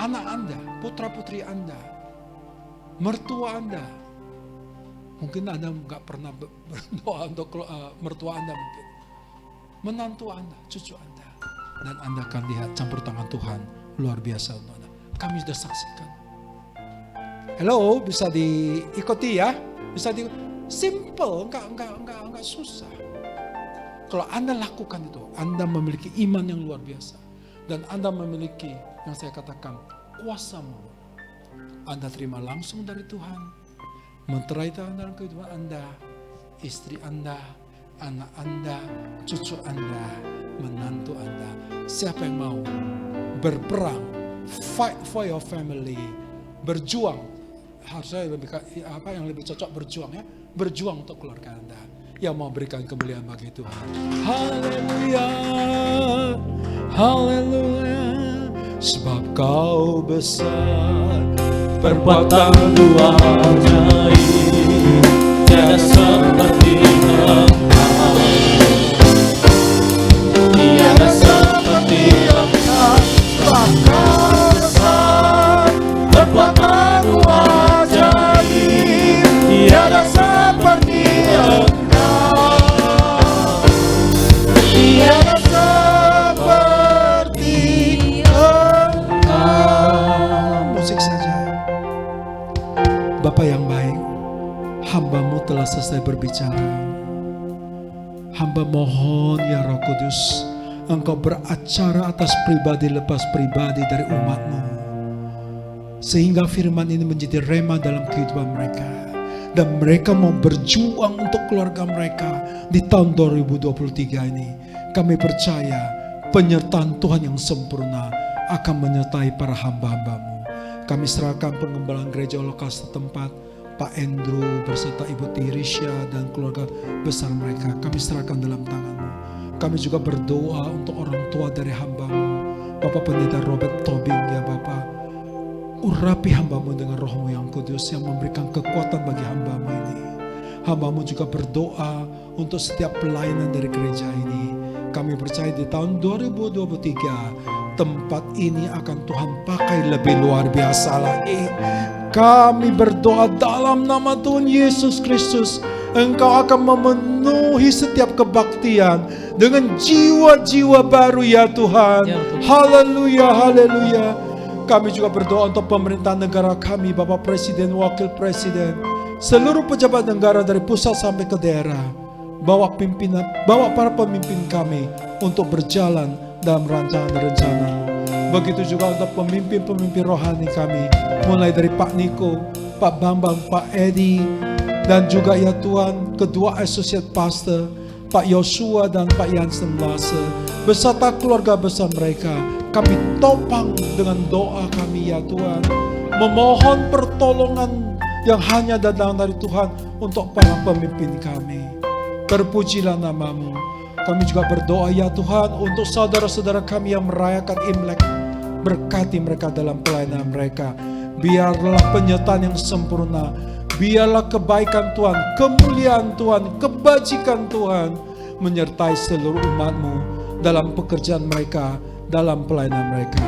Anak Anda, putra-putri Anda, mertua Anda. Mungkin Anda nggak pernah berdoa untuk mertua Anda mungkin. Menantu Anda, cucu Anda. Dan Anda akan lihat campur tangan Tuhan luar biasa untuk Anda. Kami sudah saksikan. Hello, bisa diikuti ya? Bisa simple, enggak susah. Kalau Anda lakukan itu, Anda memiliki iman yang luar biasa. Dan Anda memiliki yang saya katakan kuasa mulut. Anda terima langsung dari Tuhan. Menterai Tuhan dalam kehidupan Anda, istri Anda, anak Anda, cucu Anda, menantu Anda. Siapa yang mau berperang, fight for your family, berjuang. Harusnya yang lebih cocok berjuang ya, berjuang untuk keluarga Anda. Yang mau berikan kemuliaan bagi Tuhan. Haleluya, haleluya. Sebab Kau besar, perbuatan-Mu ajaib, tiada seperti Engkau. Tiada seperti Engkau. Sebab Kau besar, perbuatan-Mu ajaib, tiada seperti Engkau. Tiada seperti Engkau. Musik saja. Bapa yang baik, hamba-Mu telah selesai berbicara. Hamba mohon ya Roh Kudus, Engkau beracara atas pribadi lepas pribadi dari umat-Mu. Sehingga firman ini menjadi rema dalam kehidupan mereka. Dan mereka mau berjuang untuk keluarga mereka di tahun 2023 ini. Kami percaya penyertaan Tuhan yang sempurna akan menyertai para hamba-hamba-Mu. Kami serahkan pengembalaan gereja lokal setempat, Pak Andrew beserta Ibu Tirisha dan keluarga besar mereka. Kami serahkan dalam tangan-Mu. Kami juga berdoa untuk orang tua dari hamba-Mu, Bapak Pendeta Robert Tobing ya Bapak. Urapi hamba-Mu dengan Roh-Mu yang kudus yang memberikan kekuatan bagi hamba-Mu ini. Hamba-Mu juga berdoa untuk setiap pelayanan dari gereja ini. Kami percaya di tahun 2023 tempat ini akan Tuhan pakai lebih luar biasa lagi. Kami berdoa dalam nama Tuhan Yesus Kristus. Engkau akan memenuhi setiap kebaktian dengan jiwa-jiwa baru ya Tuhan. Ya, Tuhan. Haleluya, haleluya. Kami juga berdoa untuk pemerintah negara kami, Bapak Presiden, Wakil Presiden, seluruh pejabat negara dari pusat sampai ke daerah. Bawa para pemimpin kami untuk berjalan dalam rancangan dan rencana-Mu. Begitu juga untuk pemimpin-pemimpin rohani kami, mulai dari Pak Niko, Pak Bambang, Pak Edi, dan juga ya Tuhan, kedua associate pastor, Pak Yosua dan Pak Yansen Lase, beserta keluarga besar mereka. Kami topang dengan doa kami ya Tuhan, memohon pertolongan yang hanya datang dari Tuhan untuk para pemimpin kami. Terpujilah nama-Mu. Kami juga berdoa ya Tuhan untuk saudara-saudara kami yang merayakan Imlek. Berkati mereka dalam pelayanan mereka. Biarlah penyertaan yang sempurna. Biarlah kebaikan Tuhan, kemuliaan Tuhan, kebajikan Tuhan menyertai seluruh umat-Mu dalam pekerjaan mereka, dalam pelayanan mereka.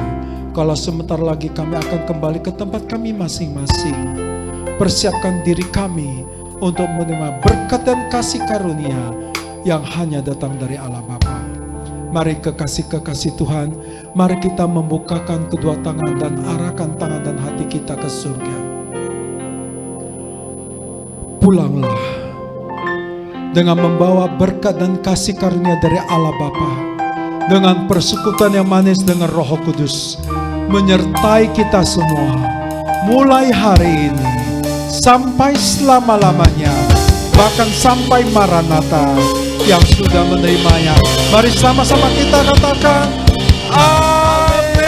Kalau sebentar lagi kami akan kembali ke tempat kami masing-masing. Persiapkan diri kami untuk menerima berkat dan kasih karunia yang hanya datang dari Allah Bapa. Mari kekasih-kekasih Tuhan, mari kita membukakan kedua tangan dan arahkan tangan dan hati kita ke surga. Pulanglah dengan membawa berkat dan kasih karunia dari Allah Bapa, dengan persekutuan yang manis dengan Roh Kudus menyertai kita semua mulai hari ini sampai selama-lamanya, bahkan sampai Maranatha yang sudah menerimanya. Mari sama-sama kita katakan amin.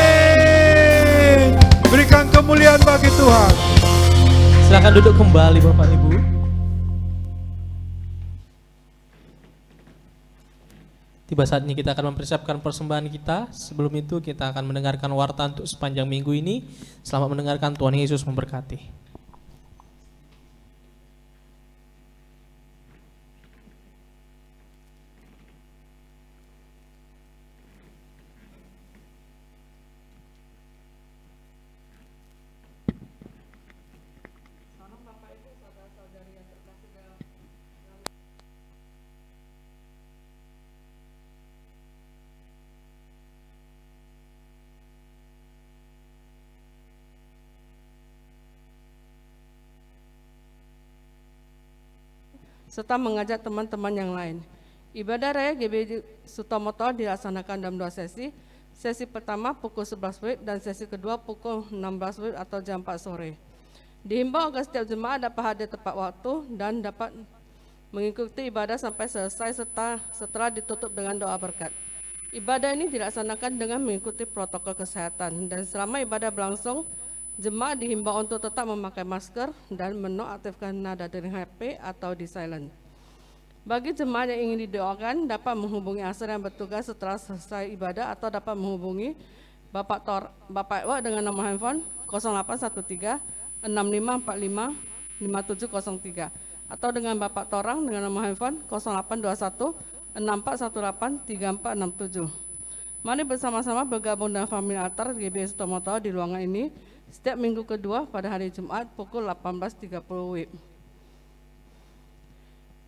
Berikan kemuliaan bagi Tuhan. Silakan duduk kembali Bapak Ibu. Tiba saatnya kita akan mempersiapkan persembahan kita. Sebelum itu kita akan mendengarkan warta untuk sepanjang minggu ini. Selamat mendengarkan, Tuhan Yesus memberkati. serta mengajak teman-teman yang lain. Ibadah Raya GBI Sutomoto dilaksanakan dalam 2 sesi. Sesi pertama pukul 11 WIB dan sesi kedua pukul 16 WIB atau jam 4 sore. Dihimbau agar setiap jemaat dapat hadir tepat waktu dan dapat mengikuti ibadah sampai selesai setelah ditutup dengan doa berkat. Ibadah ini dilaksanakan dengan mengikuti protokol kesehatan dan selama ibadah berlangsung, jemaat dihimbau untuk tetap memakai masker dan menonaktifkan nada dering HP atau di silent. Bagi jemaat yang ingin didoakan dapat menghubungi asar yang bertugas setelah selesai ibadah atau dapat menghubungi Bapak Ewa dengan nomor handphone 0813 6545 5703 atau dengan Bapak Torang dengan nomor handphone 0821 6418 3467. Mari bersama-sama bergabung dalam family altar GBI Sutomoto di ruangan ini setiap minggu kedua pada hari Jumat pukul 18.30 WIB.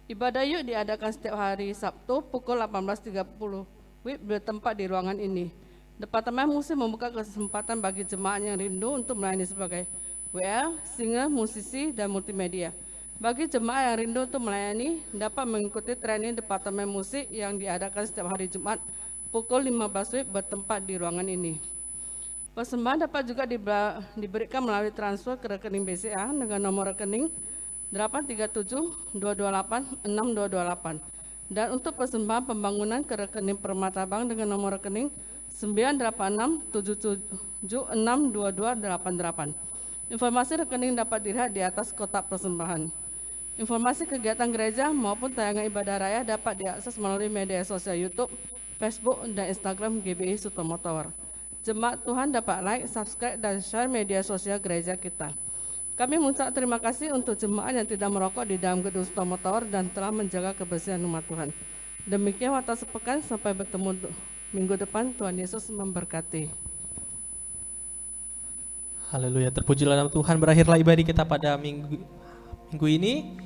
Ibadah yuk diadakan setiap hari Sabtu pukul 18.30 WIB bertempat di ruangan ini. Departemen Musik membuka kesempatan bagi jemaat yang rindu untuk melayani sebagai WL, singer, musisi, dan multimedia. Bagi jemaat yang rindu untuk melayani, dapat mengikuti training Departemen Musik yang diadakan setiap hari Jumat pukul 15 WIB bertempat di ruangan ini. Persembahan dapat juga diberikan melalui transfer ke rekening BCA dengan nomor rekening 837-228-6228 dan untuk persembahan pembangunan ke rekening Permata Bank dengan nomor rekening 986-776-2288. Informasi rekening dapat dilihat di atas kotak persembahan. Informasi kegiatan gereja maupun tayangan ibadah raya dapat diakses melalui media sosial YouTube, Facebook, dan Instagram GBI Sutomoto. Jemaat Tuhan dapat like, subscribe, dan share media sosial gereja kita. Kami mengucap terima kasih untuk jemaat yang tidak merokok di dalam gedung Sutomoto dan telah menjaga kebersihan umat Tuhan. Demikian warta sepekan, sampai bertemu minggu depan. Tuhan Yesus memberkati. Haleluya, terpujilah nama Tuhan. Berakhirlah ibadah kita pada minggu ini.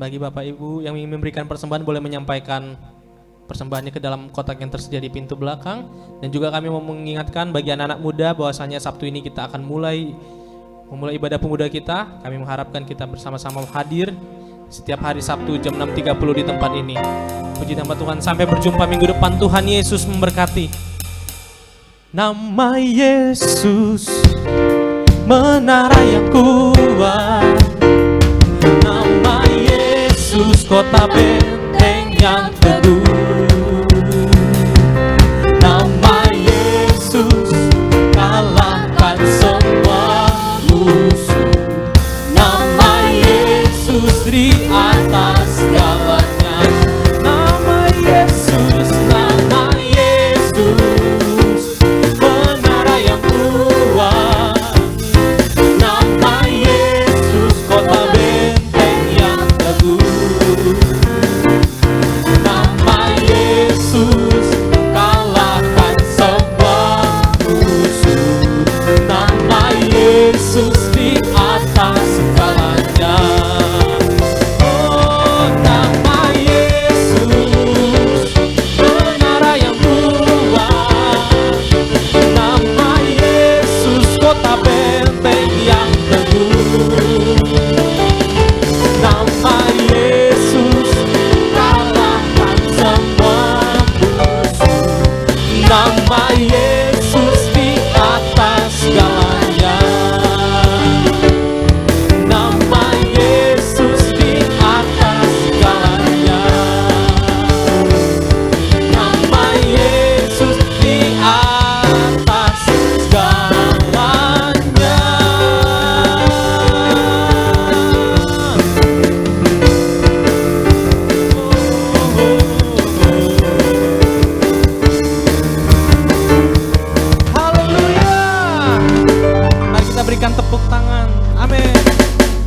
Bagi Bapak Ibu yang ingin memberikan persembahan boleh menyampaikan persembahannya ke dalam kotak yang tersedia di pintu belakang. Dan juga kami mau mengingatkan bagi anak-anak muda bahwasanya Sabtu ini kita akan memulai ibadah pemuda kita. Kami mengharapkan kita bersama-sama hadir setiap hari Sabtu jam 6.30 di tempat ini. Puji nama Tuhan, sampai berjumpa minggu depan. Tuhan Yesus memberkati. Nama Yesus menara yang kuat, nama Yesus kota benteng yang teguh, nama Yesus kalahkan semua musuh, nama Yesus di atas segalanya, nama Yesus menara yang kuat, nama Yesus kota benteng yang teguh, nama Yesus kalahkan semua musuh, nama Yesus di atas segalanya. Oh, nama Yesus menara yang kuat, nama Yesus kota benteng yang teguh, nama Yesus kalahkan semua musuh, nama Yesus di atas segalanya, nama Yesus di atas segalanya, nama Yesus di atas segalanya. Haleluya. Mari kita berikan tepuk tangan. Amin.